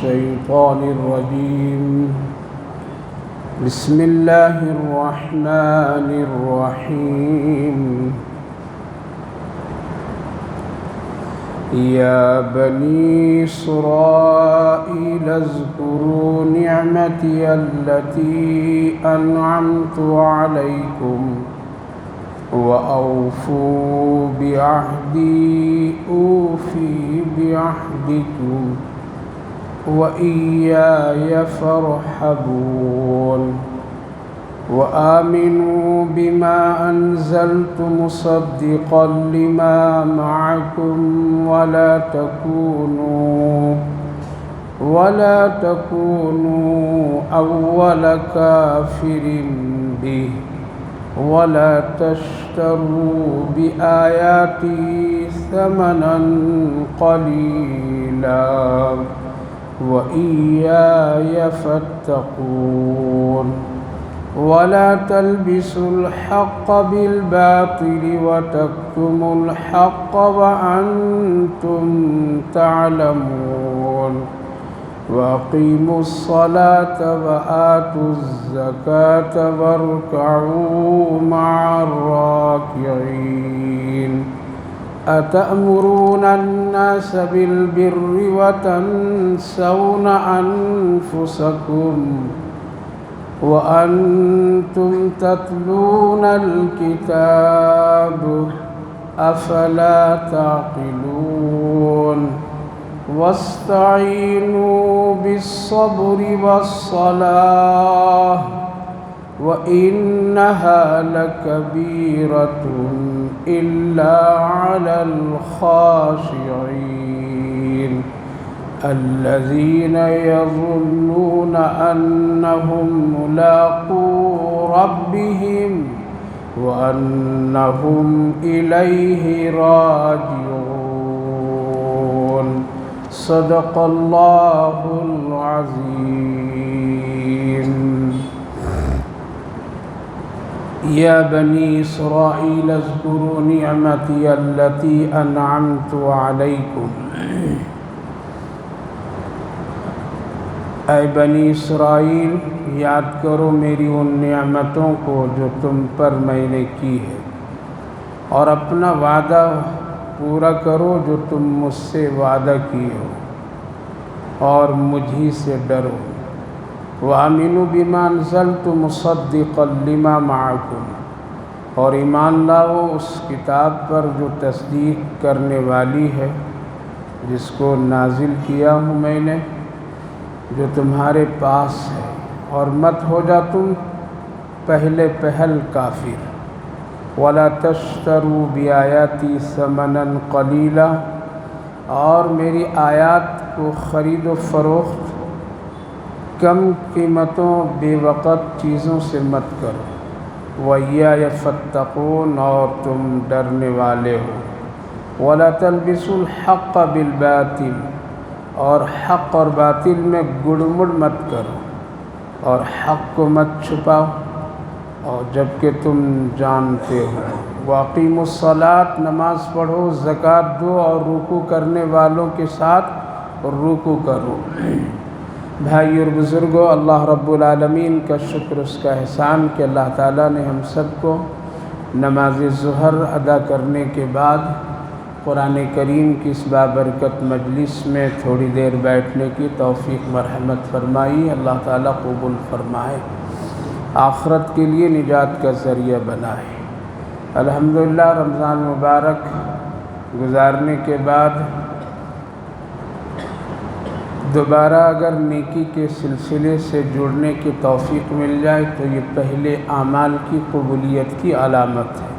الشيطان الرجيم بسم الله الرحمن الرحيم يا بني إسرائيل اذكروا نعمتي التي أنعمت عليكم وأوفوا بعهدي أوفي بعهدكم وإياي فارحبون وآمنوا بما أنزلت مصدقا لما معكم ولا تكونوا أول كافر به ولا تشتروا بآياتي ثمنا قليلا وإياي فاتقون ولا تلبسوا الحق بالباطل وتكتموا الحق وأنتم تعلمون وأقيموا الصلاة وآتوا الزكاة واركعوا مع الراكعين أتأمرون الناس بالبر وتنسون أنفسكم وأنتم تتلون الكتاب أفلا تعقلون واستعينوا بالصبر والصلاة وإنها لكبيرة إلا على الخاشعين الذين يظنون أنهم ملاقو ربهم وأنهم إليه راجعون صدق الله العظيم يا بني إسرائيل اذكروا نعمتي التي أنعمت عليكم اے بنی اسرائیل یاد کرو میری ان نعمتوں کو جو تم پر میں نے کی ہے اور اپنا وعدہ پورا کرو جو تم مجھ سے وعدہ کیے ہو اور مجھی سے ڈرو وآمنوا بما انزلت مصدقا لما معكم اور ایمان لاؤ اس کتاب پر جو تصدیق کرنے والی ہے جس کو نازل کیا ہوں میں نے جو تمہارے پاس ہے اور مت ہو جا تم پہلے پہل کافر ولا تشتروا بآیاتی ثمنا قلیلا اور میری آیات کو خرید و فروخت کم قیمتوں بے وقت چیزوں سے مت کرو وَإِيَّايَ فَاتَّقُونَ اور تم ڈرنے والے ہو وَلَا تَلْبِسُوا الْحَقَّ بِالْبَاطِلِ اور حق اور باطل میں گڑمڑ مت کرو اور حق کو مت چھپاؤ اور جبکہ تم جانتے ہو وَأَقِيمُوا الصَّلَاةَ نماز پڑھو زکوٰۃ دو اور رکوع کرنے والوں کے ساتھ رکوع کرو بھائی اور بزرگوں اللہ رب العالمین کا شکر اس کا احسان کہ اللہ تعالیٰ نے ہم سب کو نماز ظہر ادا کرنے کے بعد قرآن کریم کی اس بابرکت مجلس میں تھوڑی دیر بیٹھنے کی توفیق مرحمت فرمائی اللہ تعالیٰ قبول فرمائے آخرت کے لیے نجات کا ذریعہ بنائے الحمدللہ رمضان مبارک گزارنے کے بعد دوبارہ اگر نیکی کے سلسلے سے جڑنے کی توفیق مل جائے تو یہ پہلے اعمال کی قبولیت کی علامت ہے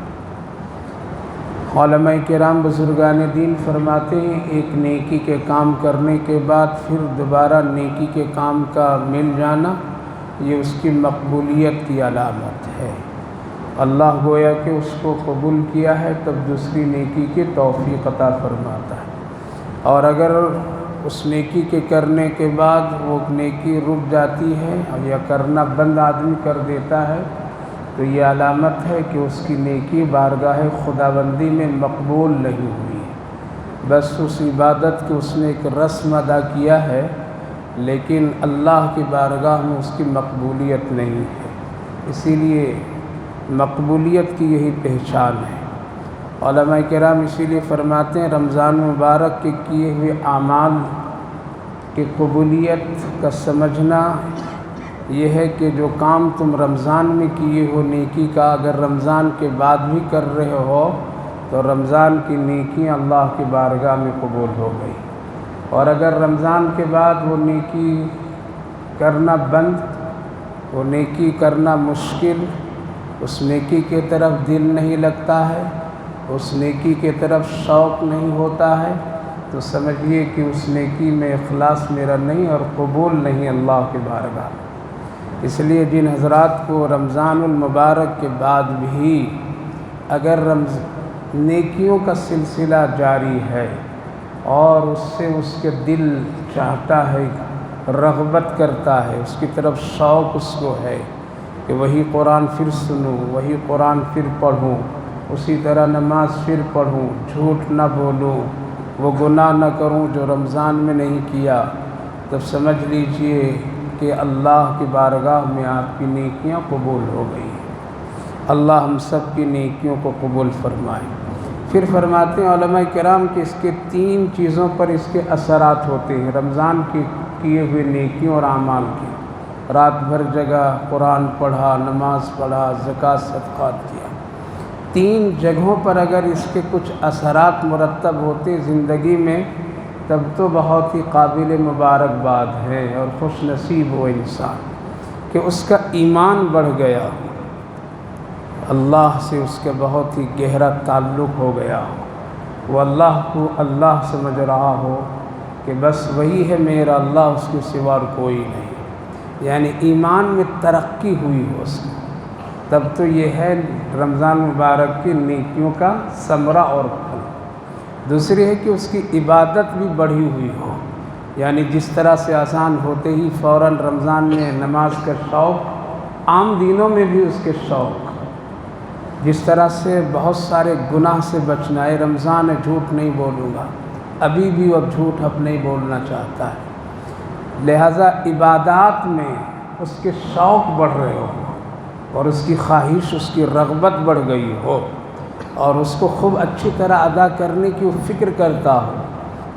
علماء کرام بزرگان دین فرماتے ہیں ایک نیکی کے کام کرنے کے بعد پھر دوبارہ نیکی کے کام کا مل جانا یہ اس کی مقبولیت کی علامت ہے اللہ گویا کہ اس کو قبول کیا ہے تب دوسری نیکی کی توفیق عطا فرماتا ہے اور اگر اس نیکی کے کرنے کے بعد وہ نیکی رک جاتی ہے یا کرنا بند آدمی کر دیتا ہے تو یہ علامت ہے کہ اس کی نیکی بارگاہ خداوندی میں مقبول نہیں ہوئی بس اس عبادت کی اس نے ایک رسم ادا کیا ہے لیکن اللہ کی بارگاہ میں اس کی مقبولیت نہیں ہے۔ اسی لیے مقبولیت کی یہی پہچان ہے۔ علماء کرام اسی لیے فرماتے ہیں رمضان مبارک کے کیے ہوئے اعمال کی قبولیت کا سمجھنا یہ ہے کہ جو کام تم رمضان میں کیے ہو نیکی کا، اگر رمضان کے بعد بھی کر رہے ہو تو رمضان کی نیکیاں اللہ کی بارگاہ میں قبول ہو گئی، اور اگر رمضان کے بعد وہ نیکی کرنا بند، وہ نیکی کرنا مشکل، اس نیکی کی طرف دل نہیں لگتا ہے، اس نیکی کی طرف شوق نہیں ہوتا ہے، تو سمجھیے کہ اس نیکی میں اخلاص میرا نہیں اور قبول نہیں اللہ کی بارگاہ میں۔ اس لیے جن حضرات کو رمضان المبارک کے بعد بھی اگر نیکیوں کا سلسلہ جاری ہے اور اس سے اس کے دل چاہتا ہے، رغبت کرتا ہے، اس کی طرف شوق اس کو ہے کہ وہی قرآن پھر سنوں، وہی قرآن پھر پڑھوں، اسی طرح نماز پھر پڑھوں، جھوٹ نہ بولوں، وہ گناہ نہ کروں جو رمضان میں نہیں کیا، تب سمجھ لیجئے کہ اللہ کی بارگاہ میں آپ کی نیکیاں قبول ہو گئی۔ اللہ ہم سب کی نیکیوں کو قبول فرمائے۔ پھر فرماتے ہیں علماء کرام کہ اس کے 3 چیزوں پر اس کے اثرات ہوتے ہیں رمضان کی کیے ہوئے نیکیوں اور اعمال کے۔ رات بھر جگہ، قرآن پڑھا، نماز پڑھا، زکوٰۃ صدقات کیا، 3 جگہوں پر اگر اس کے کچھ اثرات مرتب ہوتے زندگی میں، تب تو بہت ہی قابل مبارکباد ہے اور خوش نصیب ہو انسان کہ اس کا ایمان بڑھ گیا ہو، اللہ سے اس کا بہت ہی گہرا تعلق ہو گیا ہو، وہ اللہ کو اللہ سمجھ رہا ہو کہ بس وہی ہے میرا اللہ، اس کے سوا اور کوئی نہیں، یعنی ایمان میں ترقی ہوئی ہو اس کی، تب تو یہ ہے رمضان مبارک کی نیکیوں کا ثمرہ اور پھل۔ دوسری ہے کہ اس کی عبادت بھی بڑھی ہوئی ہو، یعنی جس طرح سے اذان ہوتے ہی فوراً رمضان میں نماز کا شوق، عام دنوں میں بھی اس کے شوق، جس طرح سے بہت سارے گناہ سے بچنا ہے، رمضان ہے جھوٹ نہیں بولوں گا، ابھی بھی اب جھوٹ اب نہیں بولنا چاہتا ہے، لہذا عبادات میں اس کے شوق بڑھ رہے ہو اور اس کی خواہش، اس کی رغبت بڑھ گئی ہو اور اس کو خوب اچھی طرح ادا کرنے کی وہ فکر کرتا ہو،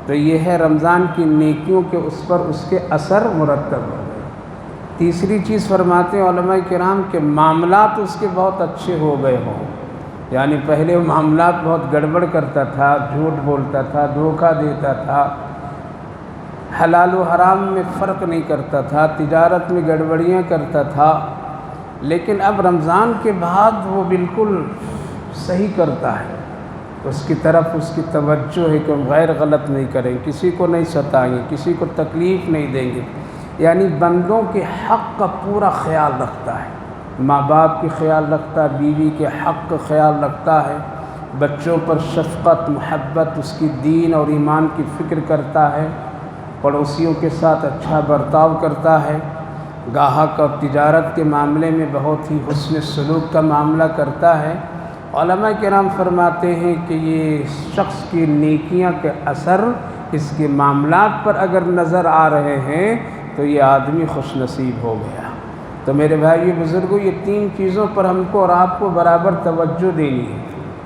تو یہ ہے رمضان کی نیکیوں کے اس پر اس کے اثر مرتب ہو گئے۔ تیسری چیز فرماتے ہیں علماء کرام کہ معاملات اس کے بہت اچھے ہو گئے ہوں، یعنی پہلے وہ معاملات بہت گڑبڑ کرتا تھا، جھوٹ بولتا تھا، دھوکہ دیتا تھا، حلال و حرام میں فرق نہیں کرتا تھا، تجارت میں گڑبڑیاں کرتا تھا، لیکن اب رمضان کے بعد وہ بالکل صحیح کرتا ہے، اس کی طرف اس کی توجہ ہے کہ ہم غیر غلط نہیں کریں، کسی کو نہیں ستائیں گے، کسی کو تکلیف نہیں دیں گے، یعنی بندوں کے حق کا پورا خیال رکھتا ہے، ماں باپ کی خیال رکھتا ہے، بیوی کے حق کا خیال رکھتا ہے، بچوں پر شفقت، محبت، اس کی دین اور ایمان کی فکر کرتا ہے، پڑوسیوں کے ساتھ اچھا برتاؤ کرتا ہے، گاہک اور تجارت کے معاملے میں بہت ہی حسن سلوک کا معاملہ کرتا ہے۔ علماء کرام فرماتے ہیں کہ یہ شخص کی نیکیاں کے اثر اس کے معاملات پر اگر نظر آ رہے ہیں تو یہ آدمی خوش نصیب ہو گیا۔ تو میرے بھائی بزرگوں، یہ 3 چیزوں پر ہم کو اور آپ کو برابر توجہ دینی ہے۔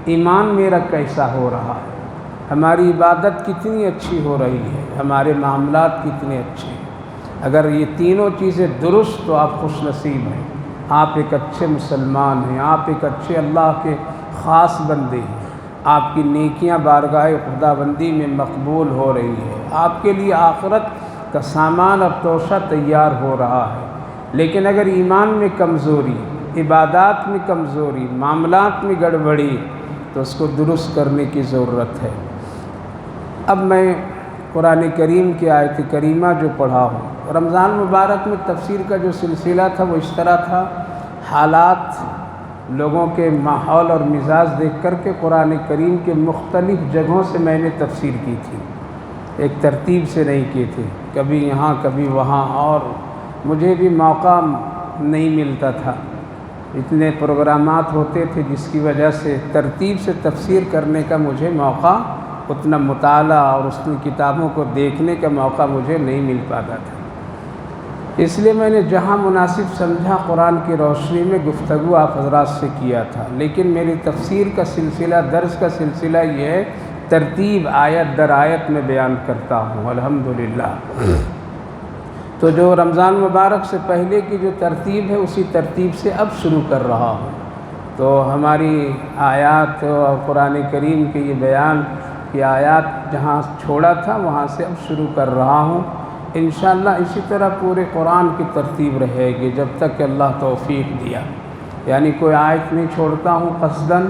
ایمان میرا کیسا ہو رہا ہے، ہماری عبادت کتنی اچھی ہو رہی ہے، ہمارے معاملات کتنے اچھے ہیں۔ اگر یہ تینوں چیزیں درست تو آپ خوش نصیب ہیں، آپ ایک اچھے مسلمان ہیں، آپ ایک اچھے اللہ کے خاص بندے ہیں، آپ کی نیکیاں بارگاہ خدا بندی میں مقبول ہو رہی ہے، آپ کے لیے آخرت کا سامان اور توشہ تیار ہو رہا ہے۔ لیکن اگر ایمان میں کمزوری، عبادات میں کمزوری، معاملات میں گڑبڑی، تو اس کو درست کرنے کی ضرورت ہے۔ اب میں قرآن کریم کی آیت کریمہ جو پڑھا ہوں، رمضان مبارک میں تفسیر کا جو سلسلہ تھا وہ اس طرح تھا، حالات، لوگوں کے ماحول اور مزاج دیکھ کر کے قرآن کریم کے مختلف جگہوں سے میں نے تفسیر کی تھی، ایک ترتیب سے نہیں کی تھی، کبھی یہاں کبھی وہاں، اور مجھے بھی موقع نہیں ملتا تھا، اتنے پروگرامات ہوتے تھے جس کی وجہ سے ترتیب سے تفسیر کرنے کا مجھے موقع، اتنا مطالعہ اور اس کی کتابوں کو دیکھنے کا موقع مجھے نہیں مل پاتا تھا۔ اس لیے میں نے جہاں مناسب سمجھا قرآن کی روشنی میں گفتگو آپ حضرات سے کیا تھا، لیکن میری تفسیر کا سلسلہ، درس کا سلسلہ یہ ہے ترتیب آیت در آیت میں بیان کرتا ہوں الحمدللہ۔ تو جو رمضان مبارک سے پہلے کی جو ترتیب ہے اسی ترتیب سے اب شروع کر رہا ہوں۔ تو ہماری آیات اور قرآن کریم کے یہ بیان کی آیات جہاں چھوڑا تھا وہاں سے اب شروع کر رہا ہوں۔ انشاءاللہ اسی طرح پورے قرآن کی ترتیب رہے گی جب تک کہ اللہ توفیق دیا، یعنی کوئی آیت نہیں چھوڑتا ہوں قصداً،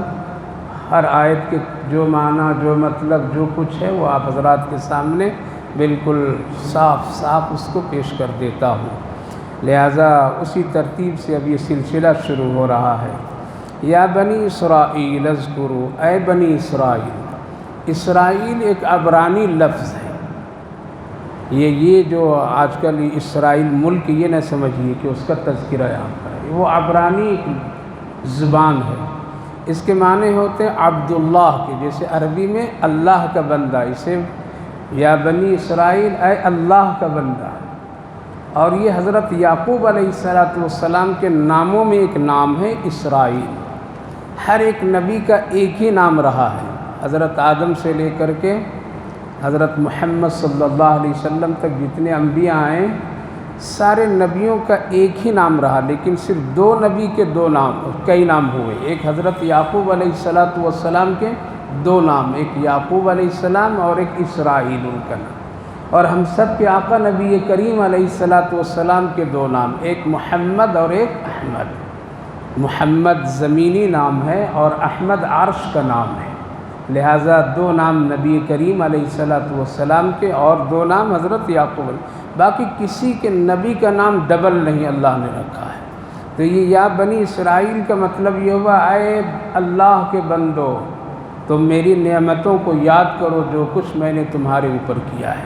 ہر آیت کے جو معنی، جو مطلب، جو کچھ ہے وہ آپ حضرات کے سامنے بالکل صاف صاف اس کو پیش کر دیتا ہوں۔ لہٰذا اسی ترتیب سے اب یہ سلسلہ شروع ہو رہا ہے۔ یا بنی اسرائیل اذکروا، اے بنی اسرائیل۔ اسرائیل ایک عبرانی لفظ ہے، یہ جو آج کل اسرائیل ملک یہ نہ سمجھیے کہ اس کا تذکرہ یہاں پر ہے، وہ عبرانی ایک زبان ہے۔ اس کے معنی ہوتے ہیں عبداللہ کے، جیسے عربی میں اللہ کا بندہ، اسے یا بنی اسرائیل اے اللہ کا بندہ۔ اور یہ حضرت یعقوب علیہ السلام کے ناموں میں ایک نام ہے اسرائیل۔ ہر ایک نبی کا ایک ہی نام رہا ہے، حضرت آدم سے لے کر کے حضرت محمد صلی اللہ علیہ وسلم تک جتنے انبیاء آئے سارے نبیوں کا ایک ہی نام رہا، لیکن صرف دو نبی کے دو نام، کئی نام ہوئے۔ ایک حضرت یعقوب علیہ السلام کے دو نام، ایک یعقوب علیہ السلام اور ایک اسرائیل ان کا نام۔ اور ہم سب کے آقا نبی کریم علیہ السلام کے دو نام، ایک محمد اور ایک احمد۔ محمد زمینی نام ہے اور احمد عرش کا نام ہے، لہٰذا دو نام نبی کریم علیہ السلام کے اور دو نام حضرت یعقوب۔ باقی کسی کے نبی کا نام ڈبل نہیں اللہ نے رکھا ہے۔ تو یہ یا بنی اسرائیل کا مطلب یہ ہوا اے اللہ کے بندو، تم میری نعمتوں کو یاد کرو جو کچھ میں نے تمہارے اوپر کیا ہے۔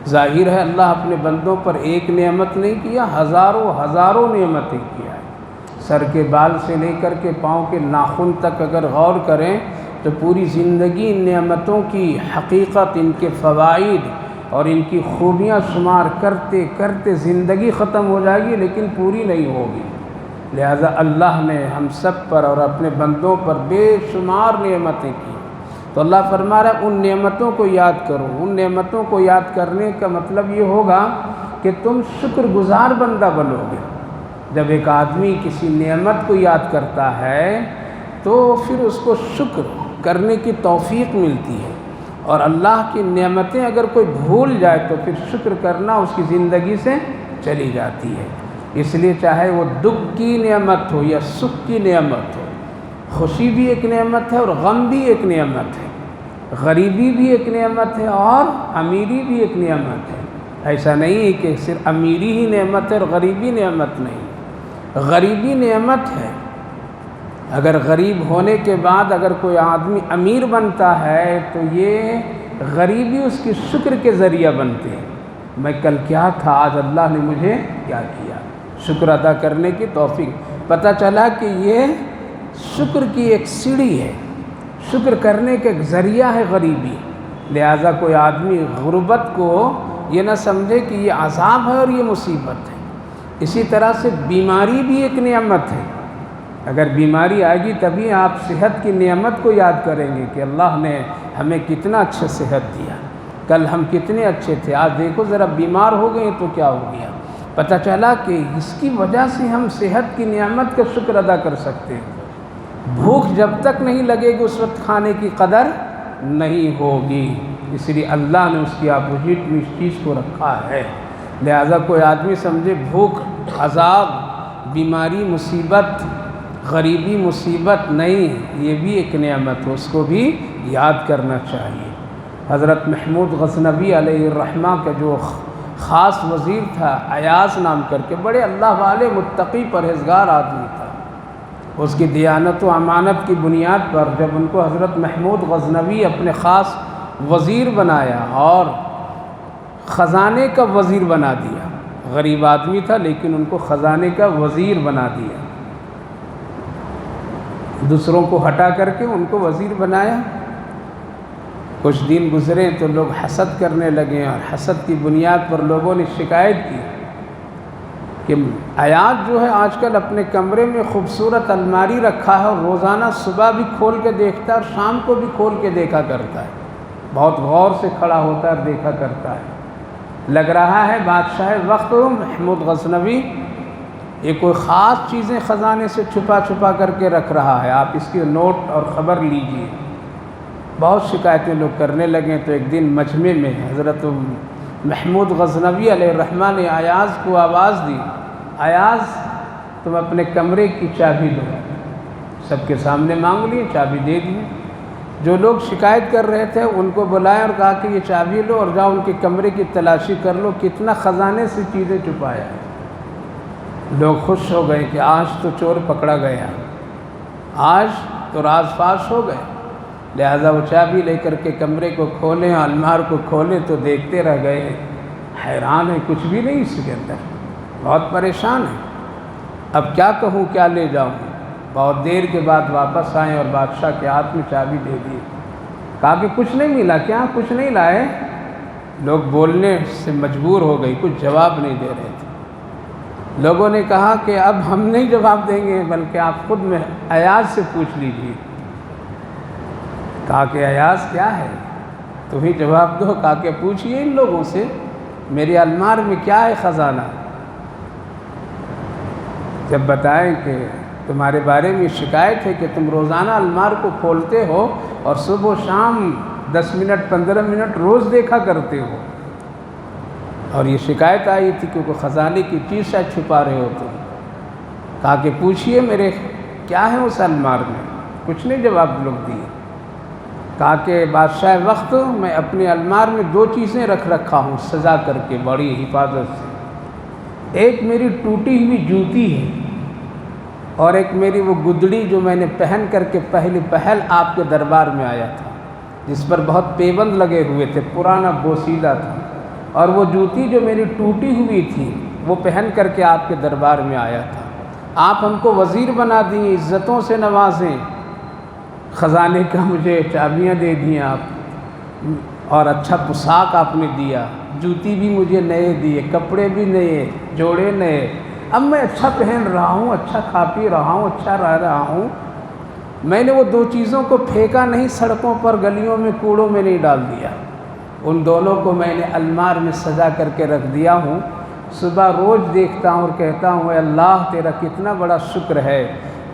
ظاہر ہے اللہ اپنے بندوں پر ایک نعمت نہیں کیا، ہزاروں ہزاروں نعمتیں کیا ہے۔ سر کے بال سے لے کر کے پاؤں کے ناخن تک اگر غور کریں تو پوری زندگی ان نعمتوں کی حقیقت، ان کے فوائد اور ان کی خوبیاں شمار کرتے کرتے زندگی ختم ہو جائے گی لیکن پوری نہیں ہوگی۔ لہذا اللہ نے ہم سب پر اور اپنے بندوں پر بے شمار نعمتیں کی، تو اللہ فرما رہا ہے ان نعمتوں کو یاد کرو۔ ان نعمتوں کو یاد کرنے کا مطلب یہ ہوگا کہ تم شکر گزار بندہ بنو گے۔ جب ایک آدمی کسی نعمت کو یاد کرتا ہے تو پھر اس کو شکر کرنے کی توفیق ملتی ہے، اور اللہ کی نعمتیں اگر کوئی بھول جائے تو پھر شکر کرنا اس کی زندگی سے چلی جاتی ہے۔ اس لیے چاہے وہ دکھ کی نعمت ہو یا سکھ کی نعمت ہو، خوشی بھی ایک نعمت ہے اور غم بھی ایک نعمت ہے، غریبی بھی ایک نعمت ہے اور امیری بھی ایک نعمت ہے۔ ایسا نہیں کہ صرف امیری ہی نعمت ہے اور غریبی نعمت نہیں، غریبی نعمت ہے۔ اگر غریب ہونے کے بعد اگر کوئی آدمی امیر بنتا ہے تو یہ غریبی اس کی شکر کے ذریعہ بنتے ہیں، میں کل کیا تھا آج اللہ نے مجھے کیا کیا، شکر ادا کرنے کی توفیق۔ پتہ چلا کہ یہ شکر کی ایک سیڑھی ہے، شکر کرنے کا ایک ذریعہ ہے غریبی۔ لہٰذا کوئی آدمی غربت کو یہ نہ سمجھے کہ یہ عذاب ہے اور یہ مصیبت ہے۔ اسی طرح سے بیماری بھی ایک نعمت ہے۔ اگر بیماری آئے گی تبھی آپ صحت کی نعمت کو یاد کریں گے کہ اللہ نے ہمیں کتنا اچھا صحت دیا، کل ہم کتنے اچھے تھے، آج دیکھو ذرا بیمار ہو گئے تو کیا ہو گیا۔ پتہ چلا کہ اس کی وجہ سے ہم صحت کی نعمت کا شکر ادا کر سکتے ہیں۔ بھوک جب تک نہیں لگے گی اس وقت کھانے کی قدر نہیں ہوگی، اس لیے اللہ نے اس کی اپوزٹ میں اس چیز کو رکھا ہے۔ لہذا کوئی آدمی سمجھے بھوک عذاب، بیماری مصیبت، غریبی مصیبت نہیں، یہ بھی ایک نعمت ہے، اس کو بھی یاد کرنا چاہیے۔ حضرت محمود غزنوی علیہ الرحمہ کا جو خاص وزیر تھا ایاز نام کر کے، بڑے اللہ والے متقی پرہیزگار آدمی تھا، اس کی دیانت و امانت کی بنیاد پر جب ان کو حضرت محمود غزنوی اپنے خاص وزیر بنایا اور خزانے کا وزیر بنا دیا، غریب آدمی تھا لیکن ان کو خزانے کا وزیر بنا دیا، دوسروں کو ہٹا کر کے ان کو وزیر بنایا۔ کچھ دن گزرے تو لوگ حسد کرنے لگے اور حسد کی بنیاد پر لوگوں نے شکایت کی کہ ایاز جو ہے آج کل اپنے کمرے میں خوبصورت الماری رکھا ہے اور روزانہ صبح بھی کھول کے دیکھتا ہے اور شام کو بھی کھول کے دیکھا کرتا ہے، بہت غور سے کھڑا ہوتا ہے اور دیکھا کرتا ہے۔ لگ رہا ہے بادشاہ وقت محمود غزنوی یہ کوئی خاص چیزیں خزانے سے چھپا چھپا کر کے رکھ رہا ہے، آپ اس کی نوٹ اور خبر لیجئے۔ بہت شکایتیں لوگ کرنے لگے تو ایک دن مجمع میں حضرت محمود غزنوی علیہ الرحمہ نے ایاز کو آواز دی، ایاز تم اپنے کمرے کی چابی دو۔ سب کے سامنے مانگ لیے، چابی دے دی۔ جو لوگ شکایت کر رہے تھے ان کو بلائیں اور کہا کہ یہ چابی لو اور جاؤ ان کے کمرے کی تلاشی کر لو، کتنا خزانے سے چیزیں چھپایا ہے۔ لوگ خوش ہو گئے کہ آج تو چور پکڑا گیا، آج تو راز فاش ہو گئے۔ لہذا وہ چابی لے کر کے کمرے کو کھولیں، المار کو کھولیں تو دیکھتے رہ گئے، حیران ہے کچھ بھی نہیں اس کے اندر، بہت پریشان ہے، اب کیا کہوں کیا لے جاؤں۔ بہت دیر کے بعد واپس آئے اور بادشاہ کے ہاتھ میں چابی دے دی، کہا کہ کچھ نہیں ملا کیا، کچھ نہیں لائے؟ لوگ بولنے سے مجبور ہو گئی، کچھ جواب نہیں دے رہے تھے۔ لوگوں نے کہا کہ اب ہم نہیں جواب دیں گے بلکہ آپ خود میں ایاز سے پوچھ لیجیے۔ کہا کہ ایاز کیا ہے، تم ہی جواب دو۔ کہا کہ پوچھئے ان لوگوں سے میری المار میں کیا ہے خزانہ۔ جب بتائیں کہ تمہارے بارے میں شکایت ہے کہ تم روزانہ المار کو کھولتے ہو اور صبح و شام 10 منٹ 15 منٹ روز دیکھا کرتے ہو، اور یہ شکایت آئی تھی کہ کوئی خزانے کی چیز شاید چھپا رہے ہو تم۔ کہا کہ پوچھئے میرے کیا ہے اس المار میں، کچھ نہیں جواب لوگ دیے۔ کہا کہ بادشاہ وقت میں اپنے المار میں 2 چیزیں رکھ رکھا ہوں سجا کر کے بڑی حفاظت سے، ایک میری ٹوٹی ہوئی جوتی ہے اور ایک میری وہ گدڑی جو میں نے پہن کر کے پہلی پہل آپ کے دربار میں آیا تھا، جس پر بہت پیبند لگے ہوئے تھے، پرانا بوسیدہ تھا، اور وہ جوتی جو میری ٹوٹی ہوئی تھی وہ پہن کر کے آپ کے دربار میں آیا تھا۔ آپ ہم کو وزیر بنا دیں، عزتوں سے نوازیں، خزانے کا مجھے چابیاں دے دیں آپ، اور اچھا پوشاک آپ نے دیا، جوتی بھی مجھے نئے دیے، کپڑے بھی نئے، جوڑے نئے، اب میں اچھا پہن رہا ہوں، اچھا کھا پی رہا ہوں، اچھا رہ رہا ہوں۔ میں نے وہ 2 چیزوں کو پھینکا نہیں سڑکوں پر، گلیوں میں، کوڑوں میں نہیں ڈال دیا، ان دونوں کو میں نے المار میں سجا کر کے رکھ دیا ہوں۔ صبح روز دیکھتا ہوں اور کہتا ہوں اے اللہ تیرا کتنا بڑا شکر ہے،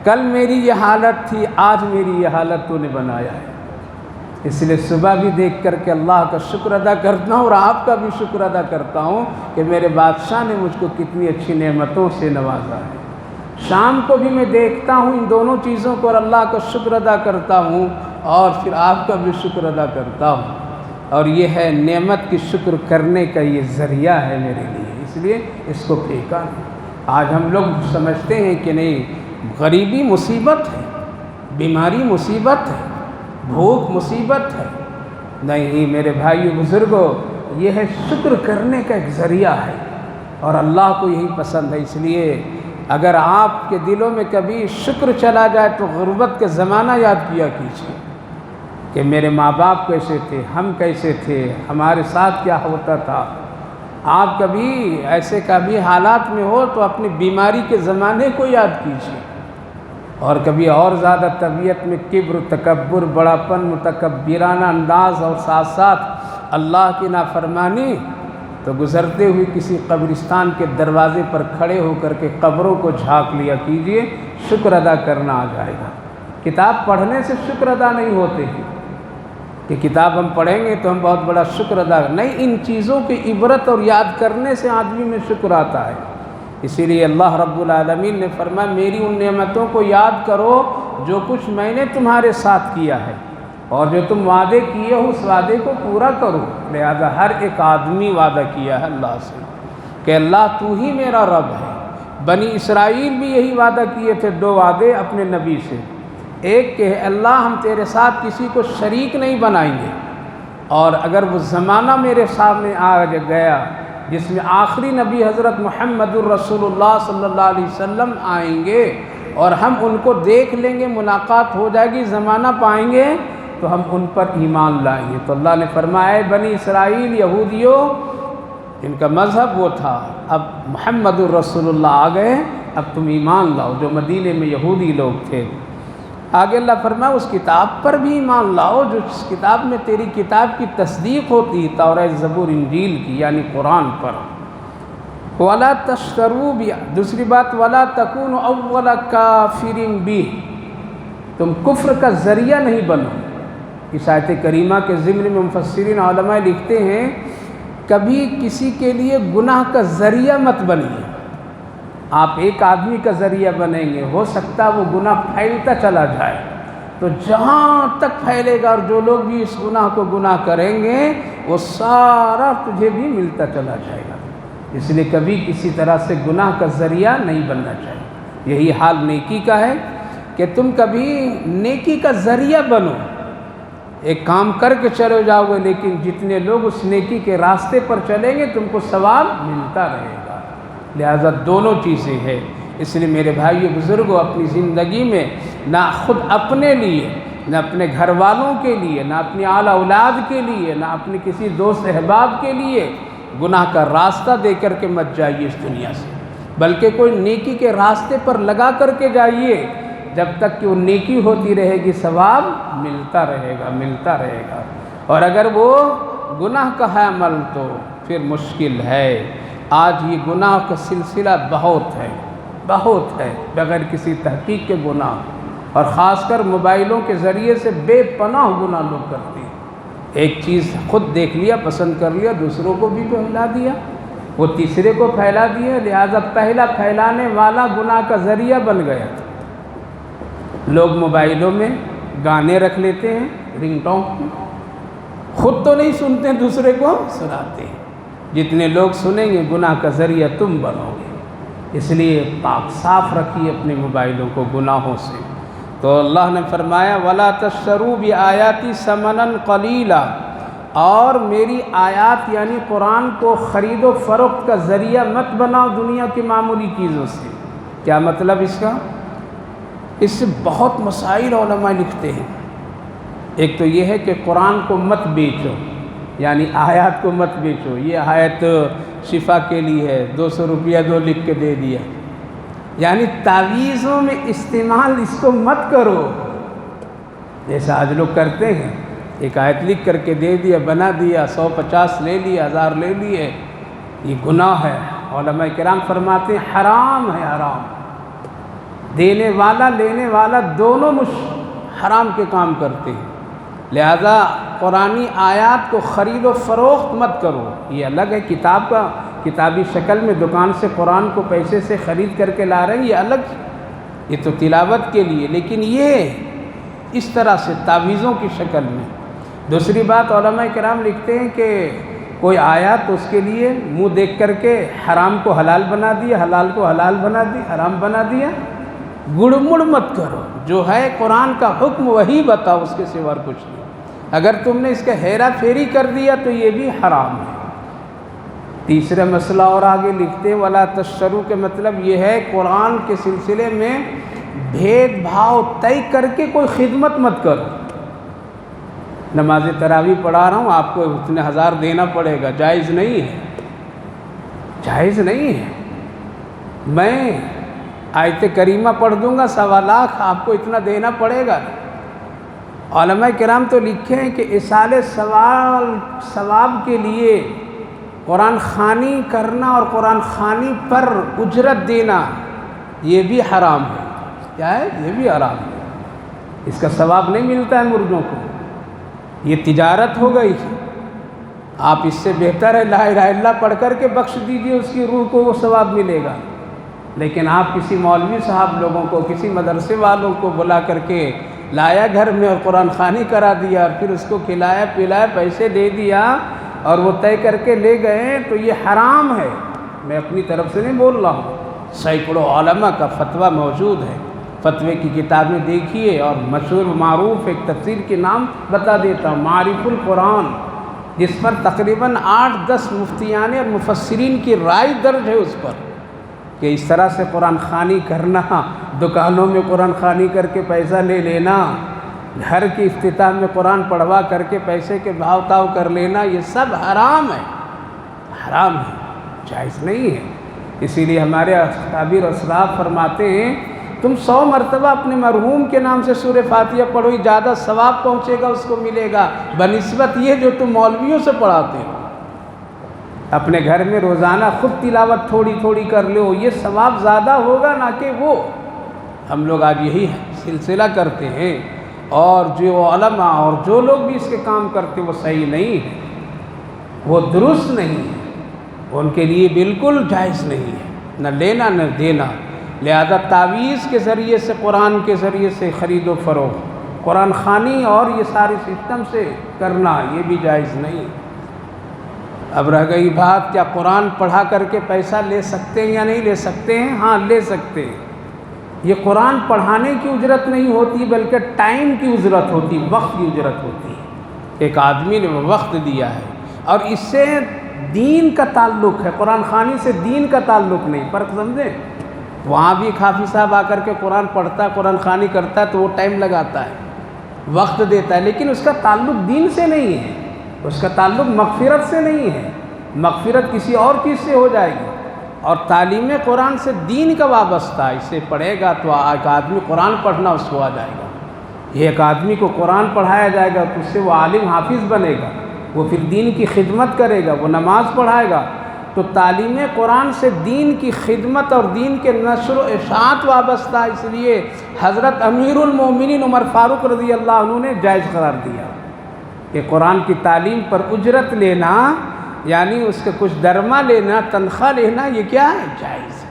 کل میری یہ حالت تھی، آج میری یہ حالت تو نے بنایا ہے۔ اس لیے صبح بھی دیکھ کر کے اللہ کا شکر ادا کرتا ہوں اور آپ کا بھی شکر ادا کرتا ہوں کہ میرے بادشاہ نے مجھ کو کتنی اچھی نعمتوں سے نوازا ہے۔ شام کو بھی میں دیکھتا ہوں ان دونوں چیزوں کو اور اللہ کا شکر ادا کرتا ہوں اور پھر آپ کا بھی شکر ادا کرتا ہوں، اور یہ ہے نعمت کی شکر کرنے کا یہ ذریعہ ہے میرے لیے، اس لیے اس کو پھینکا نہیں۔ آج ہم لوگ سمجھتے ہیں کہ نہیں، غریبی مصیبت ہے، بیماری مصیبت ہے، بھوک مصیبت ہے، نہیں میرے بھائیو بزرگوں، یہ ہے شکر کرنے کا ایک ذریعہ ہے، اور اللہ کو یہی پسند ہے۔ اس لیے اگر آپ کے دلوں میں کبھی شکر چلا جائے تو غربت کے زمانہ یاد کیا کیجیے کہ میرے ماں باپ کیسے تھے، ہم کیسے تھے، ہمارے ساتھ کیا ہوتا تھا۔ آپ کبھی ایسے کبھی حالات میں ہو تو اپنی بیماری کے زمانے کو یاد کیجیے، اور کبھی اور زیادہ طبیعت میں کبر، تکبر، بڑاپن، متکبرانہ انداز اور ساتھ ساتھ اللہ کی نافرمانی، تو گزرتے ہوئے کسی قبرستان کے دروازے پر کھڑے ہو کر کے قبروں کو جھانک لیا کیجیے، شکر ادا کرنا آ جائے گا۔ کتاب پڑھنے سے شکر ادا نہیں ہوتے ہیں کہ کتاب ہم پڑھیں گے تو ہم بہت بڑا شکر ادا، نہیں، ان چیزوں کی عبرت اور یاد کرنے سے آدمی میں شکر آتا ہے۔ اسی لیے اللہ رب العالمین نے فرمایا میری ان نعمتوں کو یاد کرو جو کچھ میں نے تمہارے ساتھ کیا ہے، اور جو تم وعدے کیے ہو اس وعدے کو پورا کرو۔ لہذا ہر ایک آدمی وعدہ کیا ہے اللہ سے کہ اللہ تو ہی میرا رب ہے۔ بنی اسرائیل بھی یہی وعدہ کیے تھے، 2 وعدے اپنے نبی سے، ایک کہ اللہ ہم تیرے ساتھ کسی کو شریک نہیں بنائیں گے، اور اگر وہ زمانہ میرے سامنے آ گیا جس میں آخری نبی حضرت محمد الرسول اللہ صلی اللہ علیہ وسلم آئیں گے اور ہم ان کو دیکھ لیں گے، ملاقات ہو جائے گی، زمانہ پائیں گے تو ہم ان پر ایمان لائیں گے۔ تو اللہ نے فرمایا اے بنی اسرائیل، یہودیوں، ان کا مذہب وہ تھا۔ اب محمد الرسول اللہ آ گئے، اب تم ایمان لاؤ، جو مدینے میں یہودی لوگ تھے۔ آگے اللہ فرمایا اس کتاب پر بھی ایمان لاؤ جو اس کتاب میں تیری کتاب کی تصدیق ہوتی، تورات زبور انجیل کی، یعنی قرآن پر۔ وَلَا تَشْتَرُوا بِهِ، دوسری بات وَلَا تَكُونُوا أَوَّلَ كَافِرٍ بِهِ، تم کفر کا ذریعہ نہیں بنو۔ اس آیت کریمہ کے ضمن میں مفسرین علماء لکھتے ہیں کبھی کسی کے لیے گناہ کا ذریعہ مت بنیے۔ آپ ایک آدمی کا ذریعہ بنیں گے، ہو سکتا وہ گناہ پھیلتا چلا جائے، تو جہاں تک پھیلے گا اور جو لوگ بھی اس گناہ کو گناہ کریں گے وہ سارا تجھے بھی ملتا چلا جائے گا۔ اس لیے کبھی کسی طرح سے گناہ کا ذریعہ نہیں بننا چاہیے۔ یہی حال نیکی کا ہے کہ تم کبھی نیکی کا ذریعہ بنو۔ ایک کام کر کے چلے جاؤ گے، لیکن جتنے لوگ اس نیکی کے راستے پر چلیں گے تم کو ثواب ملتا رہے گا۔ لہذا دونوں چیزیں ہیں۔ اس لیے میرے بھائیو بزرگوں، اپنی زندگی میں نہ خود اپنے لیے، نہ اپنے گھر والوں کے لیے، نہ اپنی اعلی اولاد کے لیے، نہ اپنے کسی دوست احباب کے لیے گناہ کا راستہ دے کر کے مت جائیے اس دنیا سے، بلکہ کوئی نیکی کے راستے پر لگا کر کے جائیے، جب تک کہ وہ نیکی ہوتی رہے گی ثواب ملتا رہے گا، ملتا رہے گا۔ اور اگر وہ گناہ کا ہے عمل تو پھر مشکل ہے۔ آج یہ گناہ کا سلسلہ بہت ہے، بغیر کسی تحقیق کے گناہ، اور خاص کر موبائلوں کے ذریعے سے بے پناہ گناہ لوگ کرتے ہیں۔ ایک چیز خود دیکھ لیا، پسند کر لیا، دوسروں کو بھی پھیلا دیا، وہ تیسرے کو پھیلا دیا، لہذا پہلا پھیلانے والا گناہ کا ذریعہ بن گیا۔ لوگ موبائلوں میں گانے رکھ لیتے ہیں، رنگ ٹون، خود تو نہیں سنتے، دوسرے کو سناتے ہیں۔ جتنے لوگ سنیں گے گناہ کا ذریعہ تم بنو گے۔ اس لیے پاک صاف رکھیے اپنے موبائلوں کو گناہوں سے۔ تو اللہ نے فرمایا وَلَا تَشْتَرُوا بِآيَاتِي ثَمَنًا قَلِيلًا، اور میری آیات یعنی قرآن کو خرید و فروخت کا ذریعہ مت بناؤ دنیا کی معمولی چیزوں سے۔ کیا مطلب اس کا؟ اس سے بہت مسائل علماء لکھتے ہیں۔ ایک تو یہ ہے کہ قرآن کو مت بیچو، یعنی آیات کو مت بیچو، یہ آیت شفا کے لیے ہے، 200 روپیہ دو لکھ کے دے دیا، یعنی تعویذوں میں استعمال اس کو مت کرو، جیسا آج لوگ کرتے ہیں، ایک آیت لکھ کر کے دے دیا، بنا دیا، 150 لے لیا، 1000 لے لیے، یہ گناہ ہے۔ علماء کرام فرماتے ہیں حرام ہے، حرام۔ دینے والا لینے والا دونوں حرام کے کام کرتے ہیں۔ لہذا قرآنی آیات کو خرید و فروخت مت کرو، یہ الگ ہے۔ کتابی شکل میں دکان سے قرآن کو پیسے سے خرید کر کے لا رہے ہیں، یہ الگ، یہ تو تلاوت کے لیے، لیکن یہ اس طرح سے تعویذوں کی شکل میں۔ دوسری بات علماء کرام لکھتے ہیں کہ کوئی آیا تو اس کے لیے منہ دیکھ کر کے حرام کو حلال بنا دیا، حلال کو حلال بنا دیا، حرام بنا دیا۔ گڑ مڑ مت کرو، جو ہے قرآن کا حکم وہی بتاؤ، اس کے سوا کچھ نہیں۔ اگر تم نے اس کا ہیرا پھیری کر دیا تو یہ بھی حرام ہے۔ تیسرا مسئلہ اور آگے لکھتے ہیں وَلَا تَشْتَرُوا کے مطلب یہ ہے قرآن کے سلسلے میں بھید بھاؤ طے کر کے کوئی خدمت مت کرو۔ نماز تراویح پڑھا رہا ہوں، آپ کو اتنے 1000 دینا پڑے گا، جائز نہیں ہے، جائز نہیں ہے۔ میں آیت کریمہ پڑھ دوں گا 1.25 لاکھ، آپ کو اتنا دینا پڑے گا۔ علماء کرام تو لکھے ہیں کہ ایصال ثواب کے لیے قرآن خوانی کرنا اور قرآن خوانی پر اجرت دینا یہ بھی حرام ہے۔ کیا ہے؟ یہ بھی حرام ہے، اس کا ثواب نہیں ملتا ہے مردوں کو، یہ تجارت ہو گئی۔ آپ اس سے بہتر ہے لا الہ الا اللہ پڑھ کر کے بخش دیجئے، اس کی روح کو وہ ثواب ملے گا۔ لیکن آپ کسی مولوی صاحب لوگوں کو، کسی مدرسے والوں کو بلا کر کے لایا گھر میں اور قرآن خوانی کرا دیا، اور پھر اس کو کھلایا پلایا، پیسے دے دیا اور وہ طے کر کے لے گئے، تو یہ حرام ہے۔ میں اپنی طرف سے نہیں بول رہا ہوں، سینکڑوں علماء کا فتویٰ موجود ہے، فتوے کی کتابیں دیکھیے، اور مشہور معروف ایک تفسیر کے نام بتا دیتا ہوں، معارف القرآن، جس پر تقریباً 8-10 مفتیان اور مفسرین کی رائے درج ہے اس پر، کہ اس طرح سے قرآن خوانی کرنا، دکانوں میں قرآن خوانی کر کے پیسہ لے لینا، گھر کی افتتاح میں قرآن پڑھوا کر کے پیسے کے بھاؤ تاؤ کر لینا، یہ سب حرام ہے، حرام ہے، جائز نہیں ہے۔ اسی لیے ہمارے اکابر اسلاف فرماتے ہیں تم 100 مرتبہ اپنے مرحوم کے نام سے سورہ فاتحہ پڑھو، زیادہ ثواب پہنچے گا، اس کو ملے گا، بنسبت یہ جو تم مولویوں سے پڑھاتے ہو۔ اپنے گھر میں روزانہ خود تلاوت تھوڑی تھوڑی کر لو، یہ ثواب زیادہ ہوگا نہ کہ وہ۔ ہم لوگ آج یہی سلسلہ کرتے ہیں، اور جو علماء اور جو لوگ بھی اس کے کام کرتے وہ صحیح نہیں ہے، وہ درست نہیں ہے، ان کے لیے بالکل جائز نہیں ہے، نہ لینا نہ دینا۔ لہذا تعویذ کے ذریعے سے، قرآن کے ذریعے سے خرید و فروخت، قرآن خوانی اور یہ سارے سسٹم سے کرنا، یہ بھی جائز نہیں۔ اب رہ گئی بات کیا قرآن پڑھا کر کے پیسہ لے سکتے ہیں یا نہیں لے سکتے ہیں؟ ہاں لے سکتے ہیں۔ یہ قرآن پڑھانے کی اجرت نہیں ہوتی بلکہ ٹائم کی اجرت ہوتی، وقت کی اجرت ہوتی ہے۔ ایک آدمی نے وقت دیا ہے اور اس سے دین کا تعلق ہے، قرآن خوانی سے دین کا تعلق نہیں، فرق سمجھیں؟ وہاں بھی حافظ صاحب آ کر کے قرآن پڑھتا ہے، قرآن خوانی کرتا ہے تو وہ ٹائم لگاتا ہے، وقت دیتا ہے، لیکن اس کا تعلق دین سے نہیں ہے، اس کا تعلق مغفرت سے نہیں ہے، مغفرت کسی اور چیز سے ہو جائے گی۔ اور تعلیم قرآن سے دین کا وابستہ ہے، اسے پڑھے گا تو ایک آدمی قرآن پڑھنا اس کو آ جائے گا، یہ ایک آدمی کو قرآن پڑھایا جائے گا تو اس سے وہ عالم حافظ بنے گا، وہ پھر دین کی خدمت کرے گا، وہ نماز پڑھائے گا۔ تو تعلیم قرآن سے دین کی خدمت اور دین کے نشر و اشاعت وابستہ، اس لیے حضرت امیر المومنین عمر فاروق رضی اللہ عنہ نے جائز قرار دیا کہ قرآن کی تعلیم پر اجرت لینا، یعنی اس کا کچھ درما لینا، تنخواہ لینا، یہ کیا ہے؟ جائز ہے۔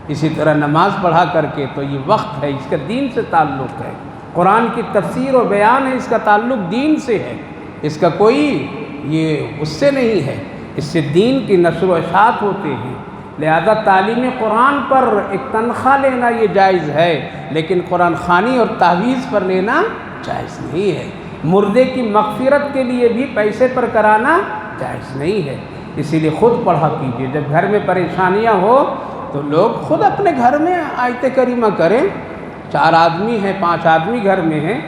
اسی طرح نماز پڑھا کر کے تو یہ وقت ہے، اس کا دین سے تعلق ہے، قرآن کی تفسیر و بیان ہے، اس کا تعلق دین سے ہے، اس کا کوئی یہ اس سے نہیں ہے، اس سے دین کی نشر و اشاعت ہوتے ہیں۔ لہذا تعلیم قرآن پر ایک تنخواہ لینا یہ جائز ہے، لیکن قرآن خوانی اور تعویذ پر لینا جائز نہیں ہے۔ مردے کی مغفرت کے لیے بھی پیسے پر کرانا جائز نہیں ہے۔ اسی لیے خود پڑھا کیجیے، جب گھر میں پریشانیاں ہو تو لوگ خود اپنے گھر میں آیت کریمہ کریں۔ 4 آدمی ہیں، 5 آدمی گھر میں ہیں،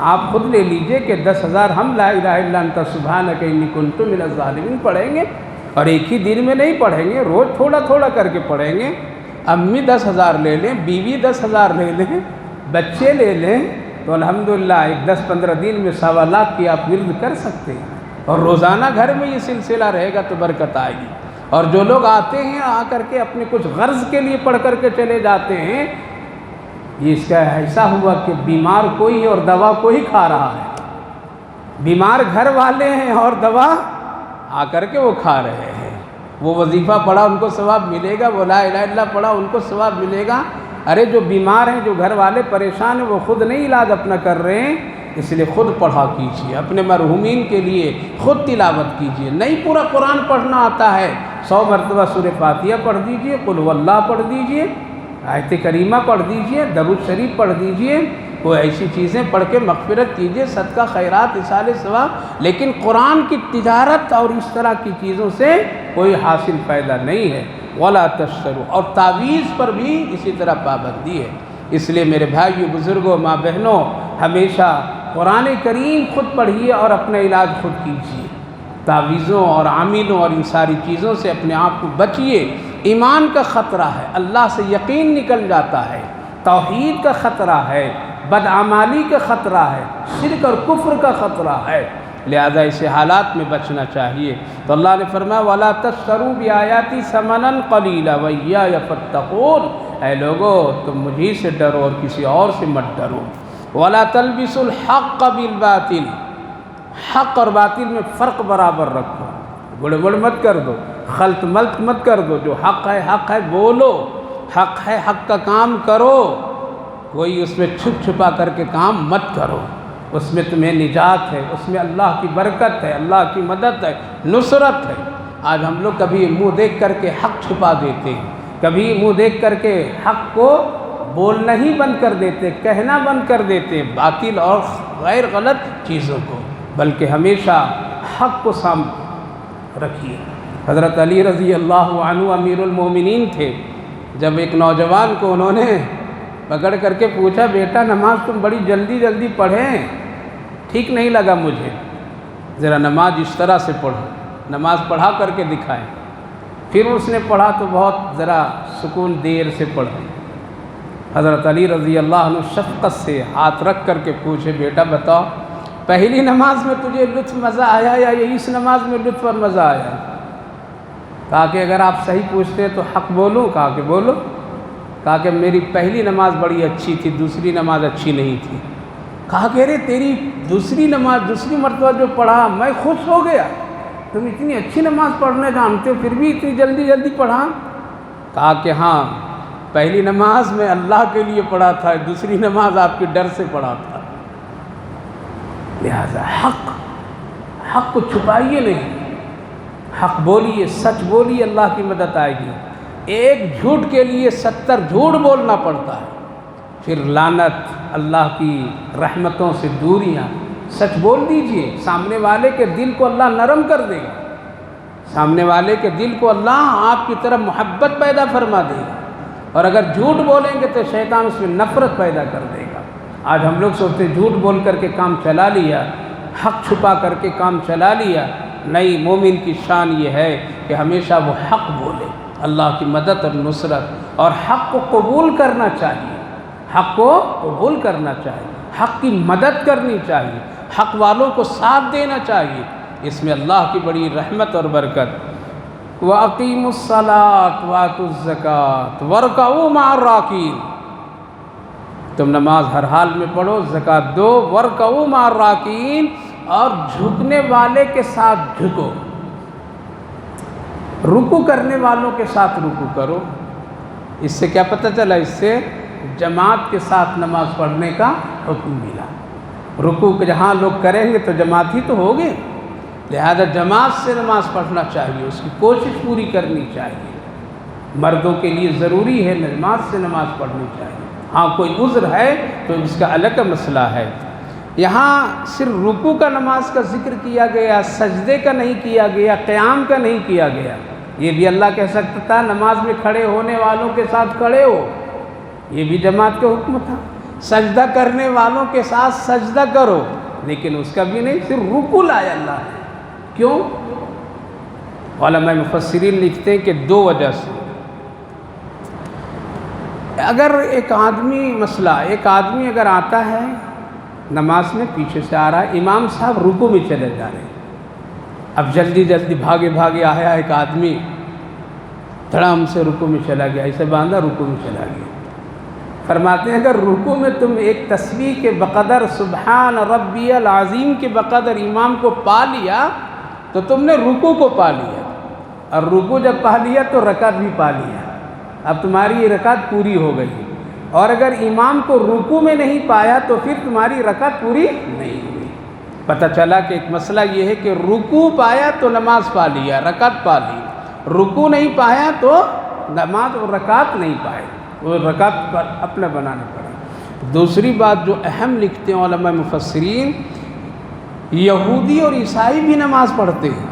آپ خود لے لیجئے کہ 10,000 ہم لا الہ الا انت سبحانک انی کنت من الظالمین پڑھیں گے، اور ایک ہی دن میں نہیں پڑھیں گے، روز تھوڑا تھوڑا کر کے پڑھیں گے۔ امی 10,000 لے لیں، بیوی 10,000 لے لیں، بچے لے لیں، تو الحمدللہ ایک 10-15 دن میں 1.25 لاکھ کی آپ ورد کر سکتے ہیں، اور روزانہ گھر میں یہ سلسلہ رہے گا تو برکت آئے گی۔ اور جو لوگ آتے ہیں آ کر کے اپنے کچھ غرض کے لیے پڑھ کر کے چلے جاتے ہیں، یہ اس کا ایسا ہوا کہ بیمار کوئی ہے اور دوا کوئی کھا رہا ہے، بیمار گھر والے ہیں اور دوا آ کر کے وہ کھا رہے ہیں۔ وہ وظیفہ پڑھا ان کو ثواب ملے گا، وہ لا الہ الا اللہ پڑھا ان کو ثواب ملے گا۔ ارے جو بیمار ہیں، جو گھر والے پریشان ہیں، وہ خود نہیں علاج اپنا کر رہے ہیں، اس لیے خود پڑھا کیجیے، اپنے مرحومین کے لیے خود تلاوت کیجیے۔ نہیں پورا قرآن پڑھنا آتا ہے، 100 مرتبہ سورہ فاتحہ پڑھ دیجیے، قل هو اللہ پڑھ دیجیے، آیت کریمہ پڑھ دیجیے، درود شریف پڑھ دیجیے، کوئی ایسی چیزیں پڑھ کے مغفرت کیجیے، صدقہ خیرات اصال ثواب۔ لیکن قرآن کی تجارت اور اس طرح کی چیزوں سے کوئی حاصل فائدہ نہیں ہے۔ ولا تشتروا، اور تعویذ پر بھی اسی طرح پابندی ہے۔ اس لیے میرے بھائیو، بزرگوں، ماں بہنوں، ہمیشہ قرآن کریم خود پڑھیے اور اپنا علاج خود کیجیے۔ تعویذوں اور عاملوں اور ان ساری چیزوں سے اپنے آپ کو بچیے۔ ایمان کا خطرہ ہے، اللہ سے یقین نکل جاتا ہے، توحید کا خطرہ ہے، بدعمالی کا خطرہ ہے، شرک اور کفر کا خطرہ ہے، لہذا اسے حالات میں بچنا چاہیے۔ تو اللہ نے فرمایا وَلَا تَشْتَرُوا بِآيَاتِي ثَمَنًا قَلِيلًا وَإِيَّايَ فَاتَّقُونِ، اے لوگو تم مجھے سے ڈرو اور کسی اور سے مت ڈرو۔ وَلَا تَلْبِسُوا الْحَقَّ بِالْبَاطِلِ، حق اور باطل میں فرق برابر رکھو، گڑبڑ مت کر دو، خلط ملط مت کر دو، جو حق ہے بولو، حق ہے حق کا کام کرو، کوئی اس میں چھپ چھپا کر کے کام مت کرو، اس میں تمہیں نجات ہے، اس میں اللہ کی برکت ہے، اللہ کی مدد ہے، نصرت ہے۔ آج ہم لوگ کبھی منہ دیکھ کر کے حق چھپا دیتے ہیں، کبھی منہ دیکھ کر کے حق کو بولنا ہی بند کر دیتے، کہنا بند کر دیتے، باطل اور غیر غلط چیزوں کو، بلکہ ہمیشہ حق کو سامنے رکھیے۔ حضرت علی رضی اللہ عنہ امیر المومنین تھے، جب ایک نوجوان کو انہوں نے پکڑ کر کے پوچھا، بیٹا نماز تم بڑی جلدی جلدی پڑھیں، ٹھیک نہیں لگا مجھے، ذرا نماز اس طرح سے پڑھو، نماز پڑھا کر کے دکھائیں۔ پھر اس نے پڑھا تو بہت ذرا سکون دیر سے پڑھا۔ حضرت علی رضی اللہ عنہ شفقت سے ہاتھ رکھ کر کے پوچھے، بیٹا بتاؤ پہلی نماز میں تجھے لطف مزہ آیا یا اس نماز میں لطف اور مزہ آیا؟ کہا کہ اگر آپ صحیح پوچھتے ہیں تو حق بولوں؟ کہا کہ بولو۔ کہا کہ میری پہلی نماز بڑی اچھی تھی، دوسری نماز اچھی نہیں تھی۔ کہا کہ ارے تیری دوسری مرتبہ جو پڑھا میں خوش ہو گیا، تم اتنی اچھی نماز پڑھنے جانتے ہو پھر بھی اتنی جلدی پڑھا؟ کہا کہ ہاں، پہلی نماز میں اللہ کے لیے پڑھا تھا، دوسری نماز آپ کے ڈر سے پڑھا تھا۔ لہذا حق کو چھپائیے نہیں، حق بولیے، سچ بولیے، اللہ کی مدد آئے گی۔ ایک جھوٹ کے لیے 70 جھوٹ بولنا پڑتا ہے، پھر لعنت، اللہ کی رحمتوں سے دوریاں۔ سچ بول دیجئے، سامنے والے کے دل کو اللہ نرم کر دے گا، سامنے والے کے دل کو اللہ آپ کی طرف محبت پیدا فرما دے گا۔ اور اگر جھوٹ بولیں گے تو شیطان اس میں نفرت پیدا کر دے گا۔ آج ہم لوگ سوچتے ہیں جھوٹ بول کر کے کام چلا لیا، حق چھپا کر کے کام چلا لیا۔ نہیں، مومن کی شان یہ ہے کہ ہمیشہ وہ حق بولے، اللہ کی مدد اور نصرت، اور حق کو قبول کرنا چاہیے، حق کو قبول کرنا چاہیے، حق کی مدد کرنی چاہیے، حق والوں کو ساتھ دینا چاہیے، اس میں اللہ کی بڑی رحمت اور برکت۔ وَأَقِيمُوا الصَّلَاةَ وَآتُوا الزَّكَاةَ وَارْكَعُوا مَعَ الرَّاكِعِينَ۔ تم نماز ہر حال میں پڑھو، زکوٰۃ دو، وَارْكَعُوا مَعَ الرَّاكِعِينَ، اور جھکنے والے کے ساتھ جھکو، رکوع کرنے والوں کے ساتھ رکوع کرو۔ اس سے کیا پتہ چلا؟ اس سے جماعت کے ساتھ نماز پڑھنے کا حکم ملا۔ رکوع جہاں لوگ کریں گے تو جماعت ہی تو ہوگی، لہذا جماعت سے نماز پڑھنا چاہیے، اس کی کوشش پوری کرنی چاہیے۔ مردوں کے لیے ضروری ہے جماعت سے نماز پڑھنی چاہیے۔ ہاں کوئی عذر ہے تو اس کا الگ مسئلہ ہے۔ یہاں صرف رکوع کا نماز کا ذکر کیا گیا، سجدے کا نہیں کیا گیا، قیام کا نہیں کیا گیا۔ یہ بھی اللہ کہہ سکتا تھا نماز میں کھڑے ہونے والوں کے ساتھ کھڑے ہو، یہ بھی جماعت کا حکم تھا۔ سجدہ کرنے والوں کے ساتھ سجدہ کرو، لیکن اس کا بھی نہیں، صرف رکوع لایا اللہ نے۔ کیوں؟ علماء مفسرین لکھتے ہیں کہ دو وجہ سے۔ اگر ایک آدمی اگر آتا ہے نماز میں، پیچھے سے آ رہا ہے، امام صاحب رکوع میں چلے جا رہے ہیں، اب جلدی بھاگے آیا ایک آدمی، دھڑام سے رکوع میں چلا گیا، اسے باندھا رکوع میں چلا گیا۔ فرماتے ہیں اگر رکوع میں تم ایک تسبیح کے بقدر سبحان ربی العظیم کے بقدر امام کو پا لیا تو تم نے رکوع کو پا لیا، اور رکوع جب پا لیا تو رکعت بھی پا لیا، اب تمہاری یہ رکعت پوری ہو گئی۔ اور اگر امام کو رکوع میں نہیں پایا تو پھر تمہاری رکعت پوری نہیں ہوئی۔ پتہ چلا کہ ایک مسئلہ یہ ہے کہ رکوع پایا تو نماز پا لیا، رکعت پا لی، رکوع نہیں پایا تو نماز اور رکعت نہیں پائے، وہ رکعت پر اپنا بنانا پڑے۔ دوسری بات جو اہم لکھتے ہیں علماء مفسرین، یہودی اور عیسائی بھی نماز پڑھتے ہیں،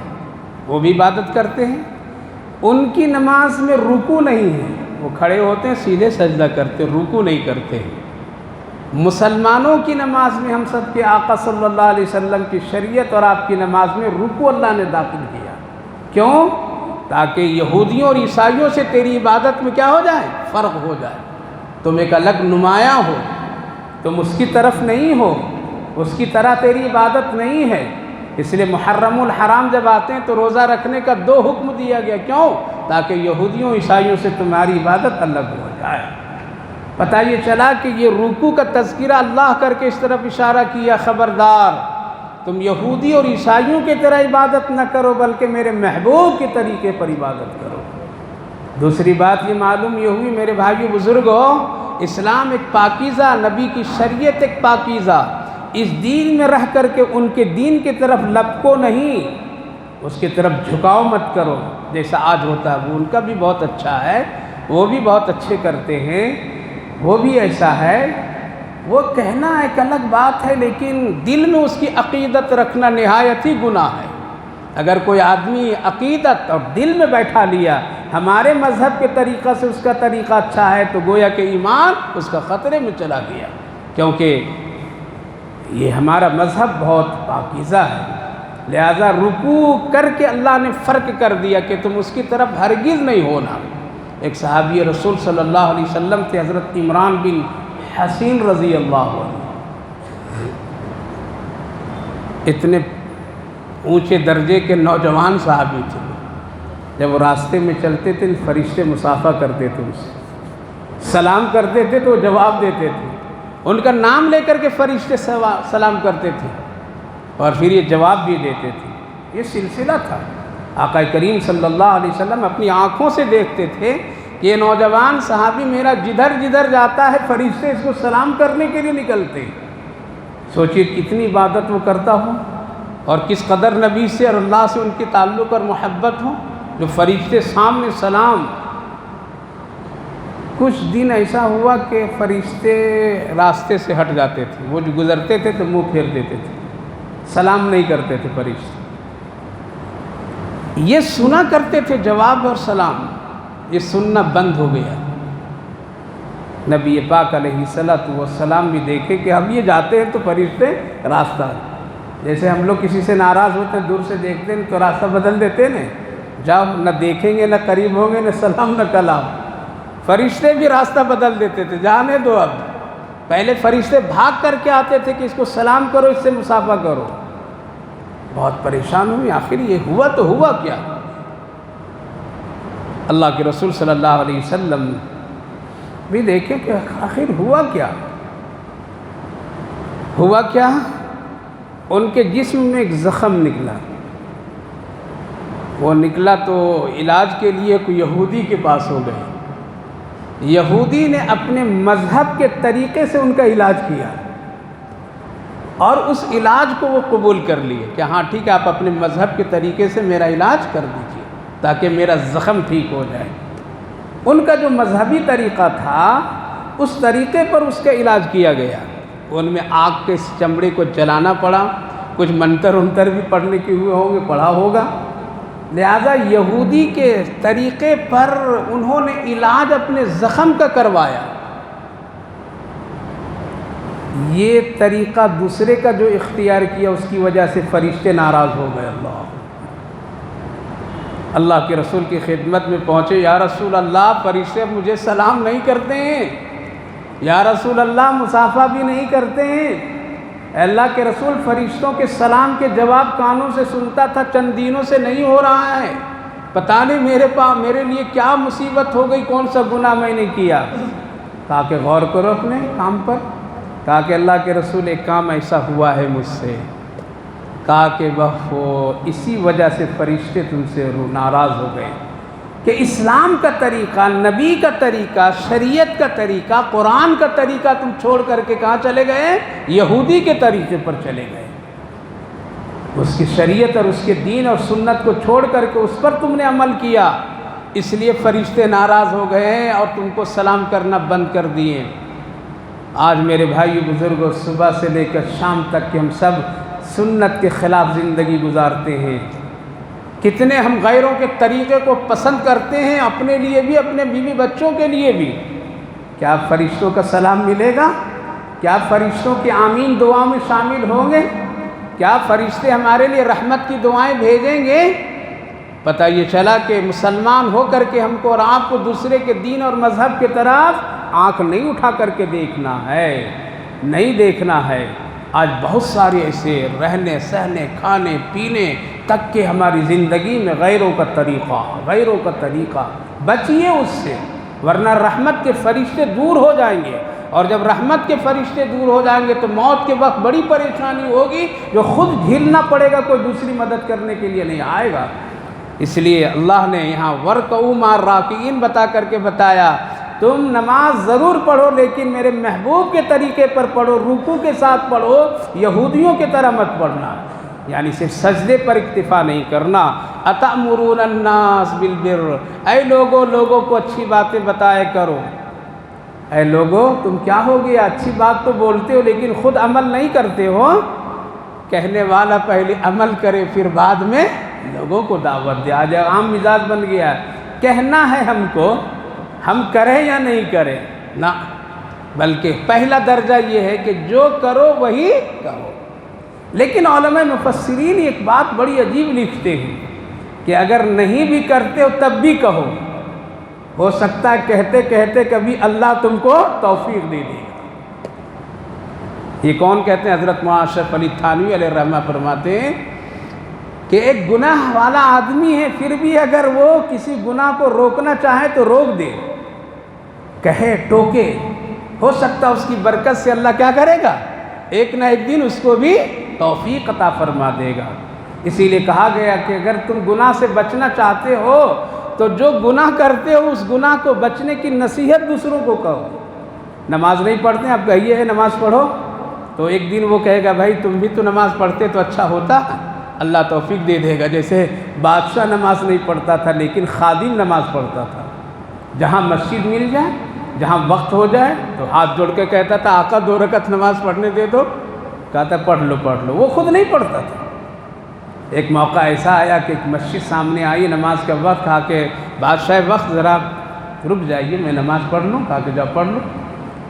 وہ بھی عبادت کرتے ہیں، ان کی نماز میں رکوع نہیں ہے، وہ کھڑے ہوتے ہیں سیدھے سجدہ کرتے، رکوع نہیں کرتے۔ مسلمانوں کی نماز میں ہم سب کے آقا صلی اللہ علیہ وسلم کی شریعت اور آپ کی نماز میں رکوع اللہ نے داخل کیا۔ کیوں؟ تاکہ یہودیوں اور عیسائیوں سے تیری عبادت میں کیا ہو جائے؟ فرق ہو جائے، تم ایک الگ نمایاں ہو، تم اس کی طرف نہیں ہو، اس کی طرح تیری عبادت نہیں ہے۔ اس لیے محرم الحرام جب آتے ہیں تو روزہ رکھنے کا 2 حکم دیا گیا، کیوں؟ تاکہ یہودیوں عیسائیوں سے تمہاری عبادت الگ ہو جائے۔ پتہ یہ چلا کہ یہ رکوع کا تذکرہ اللہ کر کے اس طرف اشارہ کیا، خبردار تم یہودی اور عیسائیوں کی طرح عبادت نہ کرو بلکہ میرے محبوب کے طریقے پر عبادت کرو۔ دوسری بات یہ معلوم یہ ہوئی میرے بھائیو بزرگوں، اسلام ایک پاکیزہ، نبی کی شریعت ایک پاکیزہ، اس دین میں رہ کر کے ان کے دین کی طرف لپکو نہیں، اس کی طرف جھکاؤ مت کرو جیسا آج ہوتا ہے۔ وہ ان کا بھی بہت اچھا ہے، وہ بھی بہت اچھے کرتے ہیں، وہ بھی ایسا ہے، وہ کہنا ایک الگ بات ہے، لیکن دل میں اس کی عقیدت رکھنا نہایت ہی گناہ ہے۔ اگر کوئی آدمی عقیدت اور دل میں بیٹھا لیا ہمارے مذہب کے طریقہ سے اس کا طریقہ اچھا ہے تو گویا کہ ایمان اس کا خطرے میں چلا گیا، کیونکہ یہ ہمارا مذہب بہت پاکیزہ ہے۔ لہذا رکوع کر کے اللہ نے فرق کر دیا کہ تم اس کی طرف ہرگز نہیں ہونا۔ ایک صحابی رسول صلی اللہ علیہ وسلم تھے حضرت عمران بن حسین رضی اللہ عنہ، اتنے اونچے درجے کے نوجوان صحابی تھے، جب وہ راستے میں چلتے تھے فرشتے مصافحہ کرتے تھے، ان سے سلام کرتے تھے تو وہ جواب دیتے تھے، ان کا نام لے کر کے فرشتے سلام کرتے تھے اور پھر یہ جواب بھی دیتے تھے۔ یہ سلسلہ تھا۔ آقا کریم صلی اللہ علیہ وسلم اپنی آنکھوں سے دیکھتے تھے کہ یہ نوجوان صحابی میرا جدھر جدھر جاتا ہے فرشتے اس کو سلام کرنے کے لیے نکلتے۔ سوچئے کتنی عبادت وہ کرتا ہو اور کس قدر نبی سے اور اللہ سے ان کے تعلق اور محبت ہو، جو فرشتے سامنے سلام۔ کچھ دن ایسا ہوا کہ فرشتے راستے سے ہٹ جاتے تھے، وہ جو گزرتے تھے تو منہ پھیر دیتے تھے، سلام نہیں کرتے تھے فرشتے۔ یہ سنا کرتے تھے جواب اور سلام، یہ سننا بند ہو گیا۔ نبی پاک علیہ الصلوۃ والسلام بھی دیکھے کہ اب یہ جاتے ہیں تو فرشتے راستہ، جیسے ہم لوگ کسی سے ناراض ہوتے ہیں دور سے دیکھتے ہیں تو راستہ بدل دیتے ہیں، جب نہ دیکھیں گے نہ قریب ہوں گے نہ سلام نہ کلام۔ فرشتے بھی راستہ بدل دیتے تھے، جانے دو اب۔ پہلے فرشتے بھاگ کر کے آتے تھے کہ اس کو سلام کرو، اس سے مصافحہ کرو۔ بہت پریشان ہوئی، آخر یہ ہوا تو ہوا کیا؟ اللہ کے رسول صلی اللہ علیہ وسلم بھی دیکھیں کہ آخر ہوا کیا؟ ہوا کیا؟ ان کے جسم میں ایک زخم نکلا۔ وہ نکلا تو علاج کے لیے کوئی یہودی کے پاس ہو گئے۔ یہودی نے اپنے مذہب کے طریقے سے ان کا علاج کیا اور اس علاج کو وہ قبول کر لیے کہ ہاں ٹھیک ہے، آپ اپنے مذہب کے طریقے سے میرا علاج کر دیجیے تاکہ میرا زخم ٹھیک ہو جائے۔ ان کا جو مذہبی طریقہ تھا اس طریقے پر اس کا علاج کیا گیا۔ ان میں آگ کے چمڑے کو جلانا پڑا، کچھ منتر انتر بھی پڑھنے کے ہوئے ہوں گے، پڑھا ہوگا۔ لہذا یہودی کے طریقے پر انہوں نے علاج اپنے زخم کا کروایا۔ یہ طریقہ دوسرے کا جو اختیار کیا اس کی وجہ سے فرشتے ناراض ہو گئے۔ اللہ کے رسول کی خدمت میں پہنچے، یا رسول اللہ فرشتے اب مجھے سلام نہیں کرتے ہیں، یا رسول اللہ مصافحہ بھی نہیں کرتے ہیں۔ اے اللہ کے رسول فرشتوں کے سلام کے جواب کانوں سے سنتا تھا، چند دنوں سے نہیں ہو رہا ہے، پتہ نہیں میرے لیے کیا مصیبت ہو گئی، کون سا گناہ میں نے کیا۔ کہا کہ غور کرو اپنے کام پر۔ کہا کہ اللہ کے رسول ایک کام ایسا ہوا ہے مجھ سے۔ کہا کہ وہ اسی وجہ سے فرشتے تم سے ناراض ہو گئے کہ اسلام کا طریقہ، نبی کا طریقہ، شریعت کا طریقہ، قرآن کا طریقہ تم چھوڑ کر کے کہاں چلے گئے؟ یہودی کے طریقے پر چلے گئے۔ اس کی شریعت اور اس کے دین اور سنت کو چھوڑ کر کے اس پر تم نے عمل کیا، اس لیے فرشتے ناراض ہو گئے ہیں اور تم کو سلام کرنا بند کر دیے۔ آج میرے بھائی بزرگوں، صبح سے لے کر شام تک کہ ہم سب سنت کے خلاف زندگی گزارتے ہیں۔ کتنے ہم غیروں کے طریقے کو پسند کرتے ہیں، اپنے لیے بھی، اپنے بیوی بچوں کے لیے بھی۔ کیا فرشتوں کا سلام ملے گا؟ کیا فرشتوں کی آمین دعا میں شامل ہوں گے؟ کیا فرشتے ہمارے لیے رحمت کی دعائیں بھیجیں گے؟ پتہ یہ چلا کہ مسلمان ہو کر کے ہم کو اور آپ کو دوسرے کے دین اور مذہب کی طرف آنکھ نہیں اٹھا کر کے دیکھنا ہے، نہیں دیکھنا ہے۔ آج بہت سارے ایسے رہنے سہنے کھانے پینے تک کہ ہماری زندگی میں غیروں کا طریقہ، بچیے اس سے، ورنہ رحمت کے فرشتے دور ہو جائیں گے، اور جب رحمت کے فرشتے دور ہو جائیں گے تو موت کے وقت بڑی پریشانی ہوگی جو خود جھیلنا پڑے گا، کوئی دوسری مدد کرنے کے لیے نہیں آئے گا۔ اس لیے اللہ نے یہاں وَرْكَعُوا مَعَ الرَّاكِعِينَ بتا کر کے بتایا، تم نماز ضرور پڑھو لیکن میرے محبوب کے طریقے پر پڑھو، رکوع کے ساتھ پڑھو، یہودیوں کی طرح مت پڑھنا، یعنی صرف سجدے پر اکتفا نہیں کرنا۔ أَتَأْمُرُونَ النَّاسَ بِالْبِرِّ، اے لوگوں کو اچھی باتیں بتایا کرو۔ اے لوگوں تم کیا ہو گیا، اچھی بات تو بولتے ہو لیکن خود عمل نہیں کرتے ہو۔ کہنے والا پہلے عمل کرے پھر بعد میں لوگوں کو دعوت دے۔ آج عام مزاج بن گیا ہے، کہنا ہے ہم کو، ہم کریں یا نہیں کریں، نہ، بلکہ پہلا درجہ یہ ہے کہ جو کرو وہی کہو۔ لیکن علماء مفسرین ایک بات بڑی عجیب لکھتے ہیں کہ اگر نہیں بھی کرتے ہو تب بھی کہو، ہو سکتا ہے کہتے کہتے کبھی اللہ تم کو توفیق دے دے گا۔ یہ کون کہتے ہیں؟ حضرت مولانا اشرف علی تھانوی علیہ الرحمہ فرماتے ہیں کہ ایک گناہ والا آدمی ہے، پھر بھی اگر وہ کسی گناہ کو روکنا چاہے تو روک دے، کہے ٹوکے، ہو سکتا اس کی برکت سے اللہ کیا کرے گا؟ ایک نہ ایک دن اس کو بھی توفیق عطا فرما دے گا۔ اسی لیے کہا گیا کہ اگر تم گناہ سے بچنا چاہتے ہو تو جو گناہ کرتے ہو اس گناہ کو بچنے کی نصیحت دوسروں کو کہو۔ نماز نہیں پڑھتے آپ کہیے ہے نماز پڑھو، تو ایک دن وہ کہے گا بھائی تم بھی تو نماز پڑھتے تو اچھا ہوتا، اللہ توفیق دے دے گا۔ جیسے بادشاہ نماز نہیں پڑھتا تھا لیکن خادم نماز پڑھتا تھا، جہاں مسجد مل جائے، جہاں وقت ہو جائے تو ہاتھ جوڑ کے کہتا تھا آقا 2 رکعت نماز پڑھنے دے دو، کہتا پڑھ لو، وہ خود نہیں پڑھتا تھا۔ ایک موقع ایسا آیا کہ ایک مسجد سامنے آئی، نماز کا وقت، کہا کہ بادشاہ وقت ذرا رک جائیے میں نماز پڑھ لوں، کہا کہ جاؤ پڑھ لو۔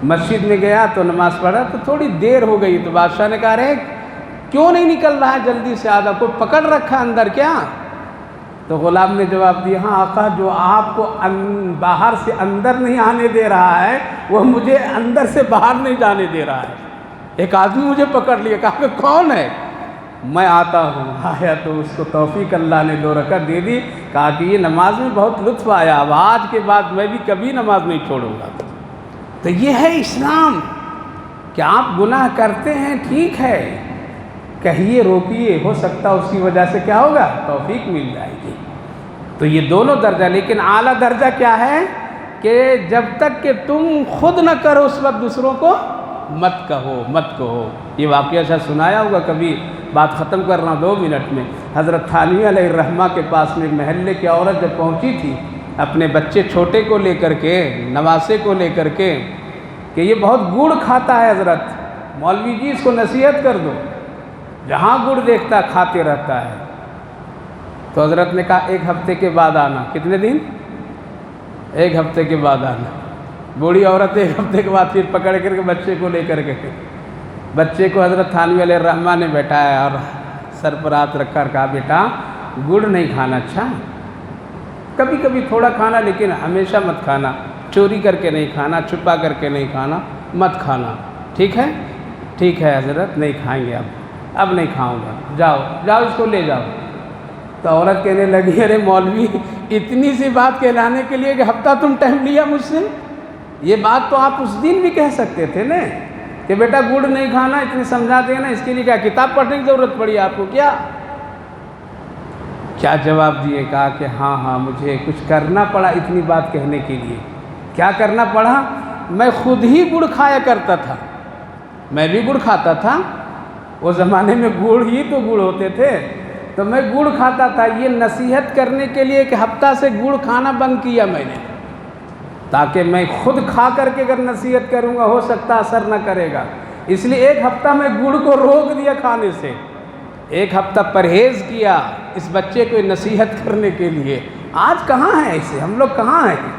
مسجد میں گیا تو نماز پڑھا تو تھوڑی دیر ہو گئی، تو بادشاہ نے کہا رہے کیوں نہیں نکل رہا ہے جلدی سے، آدھا کوئی پکڑ رکھا اندر کیا؟ تو غلام نے جواب دیا ہاں آقا، جو آپ کو باہر سے اندر نہیں آنے دے رہا ہے وہ مجھے اندر سے باہر نہیں جانے دے رہا ہے۔ ایک آدمی مجھے پکڑ لیا، کہا کہ کون ہے؟ میں آتا ہوں۔ آیا تو اس کو توفیق اللہ نے 2 رکعت دے دی، کہا کہ یہ نماز میں بہت لطف آیا، اب آج کے بعد میں بھی کبھی نماز نہیں چھوڑوں گا۔ تو یہ ہے اسلام کہ آپ گناہ کرتے ہیں ٹھیک ہے، کہیے روکیے، ہو سکتا اس کی وجہ سے کیا ہوگا؟ توفیق مل جائے گی۔ تو یہ دونوں درجہ، لیکن اعلیٰ درجہ کیا ہے کہ جب تک کہ تم خود نہ کرو اس وقت دوسروں کو مت کہو۔ یہ واقعہ شاید سنایا ہوگا کبھی، بات ختم کر رہا ہوں 2 منٹ میں۔ حضرت تھانوی علیہ الرحمہ کے پاس میں محلے کی عورت جب پہنچی تھی اپنے بچے چھوٹے کو لے کر کے، نواسے کو لے کر کے، کہ یہ بہت گڑ کھاتا ہے حضرت، مولوی جی اس کو نصیحت کر دو، جہاں گڑ دیکھتا کھاتے رہتا ہے۔ تو حضرت نے کہا 1 ہفتے کے بعد آنا۔ کتنے دن؟ 1 ہفتے کے بعد آنا۔ بوڑھی عورت 1 ہفتے کے بعد پھر پکڑ کر کے بچے کو لے کر کے، بچے کو حضرت تھانوی علیہ الرحمہ نے بیٹھایا اور سر پر ہاتھ رکھا اور کہا بیٹا گڑ نہیں کھانا، اچھا کبھی کبھی تھوڑا کھانا لیکن ہمیشہ مت کھانا، چوری کر کے نہیں کھانا، چھپا کر کے نہیں کھانا، مت کھانا، ٹھیک ہے؟ ٹھیک ہے حضرت، نہیں کھائیں گے اب نہیں کھاؤں گا، جاؤ اس کو لے جاؤ۔ تو عورت کہنے لگی ارے مولوی اتنی سی بات کہلانے کے لیے کہ ہفتہ تم ٹائم لیا مجھ سے؟ یہ بات تو آپ اس دن بھی کہہ سکتے تھے نا کہ بیٹا گڑ نہیں کھانا، اتنی سمجھا دینا، اس کے لیے کیا کتاب پڑھنے کی ضرورت پڑی آپ کو؟ کیا جواب دیے؟ کہا کہ ہاں مجھے کچھ کرنا پڑا اتنی بات کہنے کے لیے۔ کیا کرنا پڑا؟ میں خود ہی گڑ کھایا کرتا تھا، میں بھی گڑ کھاتا تھا، اس زمانے میں گڑ ہی تو گڑ ہوتے تھے، تو میں گڑ کھاتا تھا۔ یہ نصیحت کرنے کے لیے کہ ہفتہ سے گڑ کھانا بند کیا میں نے، تاکہ میں خود کھا کر کے اگر نصیحت کروں گا ہو سکتا اثر نہ کرے گا، اس لیے 1 ہفتہ میں گڑ کو روک دیا کھانے سے، 1 ہفتہ پرہیز کیا اس بچے کو نصیحت کرنے کے لیے۔ آج کہاں ہے ایسے؟ ہم لوگ کہاں ہیں؟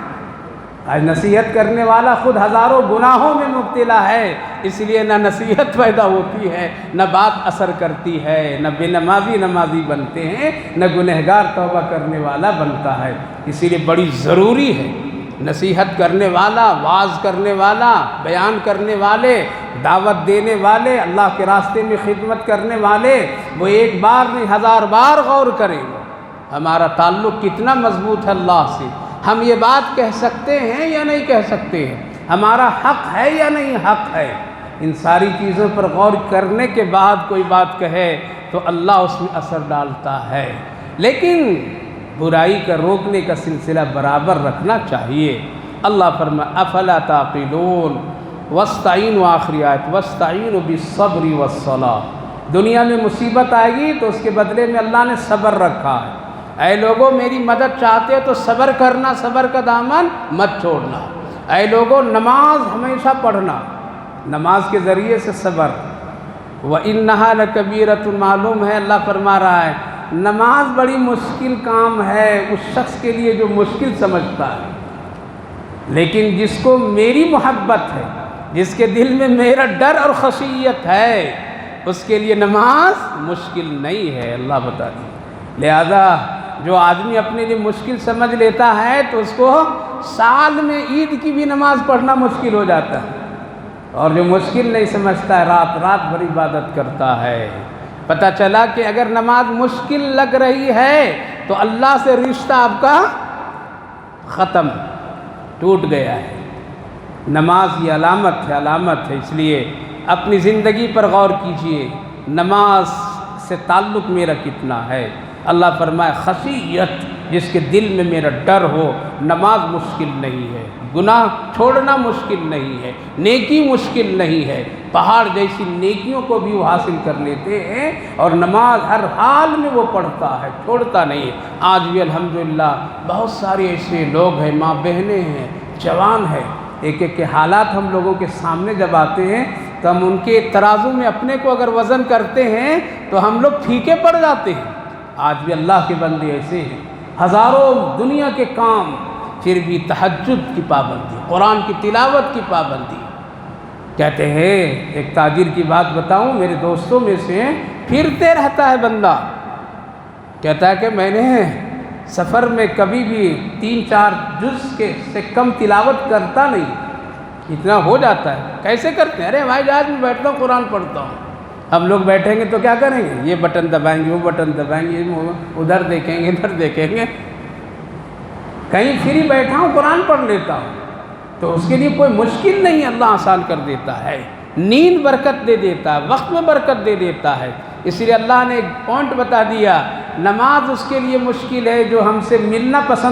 آج نصیحت کرنے والا خود ہزاروں گناہوں میں مبتلا ہے، اس لیے نہ نصیحت پیدا ہوتی ہے، نہ بات اثر کرتی ہے، نہ بے نمازی بنتے ہیں، نہ گنہگار توبہ کرنے والا بنتا ہے۔ اسی لیے بڑی ضروری ہے نصیحت کرنے والا، واعظ کرنے والا، بیان کرنے والے، دعوت دینے والے، اللہ کے راستے میں خدمت کرنے والے، وہ 1 بار نہیں 1000 بار غور کریں گے ہمارا تعلق کتنا مضبوط ہے اللہ سے، ہم یہ بات کہہ سکتے ہیں یا نہیں کہہ سکتے ہیں، ہمارا حق ہے یا نہیں حق ہے۔ ان ساری چیزوں پر غور کرنے کے بعد کوئی بات کہے تو اللہ اس میں اثر ڈالتا ہے، لیکن برائی کا روکنے کا سلسلہ برابر رکھنا چاہیے۔ اللہ فرمائے افلا تعقلون واستعینوا، آخری آیت، واستعینوا بالصبر والصلاۃ۔ دنیا میں مصیبت آئے گی تو اس کے بدلے میں اللہ نے صبر رکھا ہے۔ اے لوگوں میری مدد چاہتے ہو تو صبر کرنا، صبر کا دامن مت چھوڑنا۔ اے لوگوں نماز ہمیشہ پڑھنا، نماز کے ذریعے سے صبر۔ وَإِنَّهَا لَكَبِيرَةٌ، معلوم ہے اللہ فرما رہا ہے نماز بڑی مشکل کام ہے اس شخص کے لیے جو مشکل سمجھتا ہے، لیکن جس کو میری محبت ہے، جس کے دل میں میرا ڈر اور خشیت ہے، اس کے لیے نماز مشکل نہیں ہے، اللہ بتا دی۔ لہذا جو آدمی اپنے لیے مشکل سمجھ لیتا ہے تو اس کو سال میں عید کی بھی نماز پڑھنا مشکل ہو جاتا ہے، اور جو مشکل نہیں سمجھتا ہے رات رات بھر عبادت کرتا ہے۔ پتہ چلا کہ اگر نماز مشکل لگ رہی ہے تو اللہ سے رشتہ آپ کا ختم، ٹوٹ گیا ہے۔ نماز یہ علامت ہے، اس لیے اپنی زندگی پر غور کیجئے، نماز سے تعلق میرا کتنا ہے۔ اللہ فرمائے خشیت، جس کے دل میں میرا ڈر ہو، نماز مشکل نہیں ہے، گناہ چھوڑنا مشکل نہیں ہے، نیکی مشکل نہیں ہے، پہاڑ جیسی نیکیوں کو بھی وہ حاصل کر لیتے ہیں، اور نماز ہر حال میں وہ پڑھتا ہے، چھوڑتا نہیں ہے۔ آج بھی الحمدللہ بہت سارے ایسے لوگ ہیں، ماں بہنیں ہیں، جوان ہیں، ایک کے حالات ہم لوگوں کے سامنے جب آتے ہیں تو ہم ان کے ترازو میں اپنے کو اگر وزن کرتے ہیں تو ہم لوگ پھیکے پڑ جاتے ہیں۔ آج بھی اللہ کے بندے ایسے ہیں، ہزاروں دنیا کے کام، پھر بھی تہجد کی پابندی، قرآن کی تلاوت کی پابندی۔ کہتے ہیں، ایک تاجر کی بات بتاؤں، میرے دوستوں میں سے پھرتے رہتا ہے بندہ، کہتا ہے کہ میں نے سفر میں کبھی بھی 3-4 جز سے کم تلاوت کرتا نہیں، اتنا ہو جاتا ہے۔ کیسے کرتے ہیں؟ ارے ہوائی جہاز میں بیٹھتا ہوں، قرآن پڑھتا ہوں۔ ہم لوگ بیٹھیں گے تو کیا کریں گے؟ یہ بٹن دبائیں گے، وہ بٹن دبائیں گے، ادھر دیکھیں گے، ادھر دیکھیں گے۔ کہیں فری بیٹھا ہوں قرآن پڑھ لیتا ہوں، تو اس کے لیے کوئی مشکل نہیں، اللہ آسان کر دیتا ہے، نیند برکت دے دیتا ہے، وقت میں برکت دے دیتا ہے۔ اس لیے اللہ نے ایک پوائنٹ بتا دیا، نماز اس کے لیے مشکل ہے جو ہم سے ملنا پسند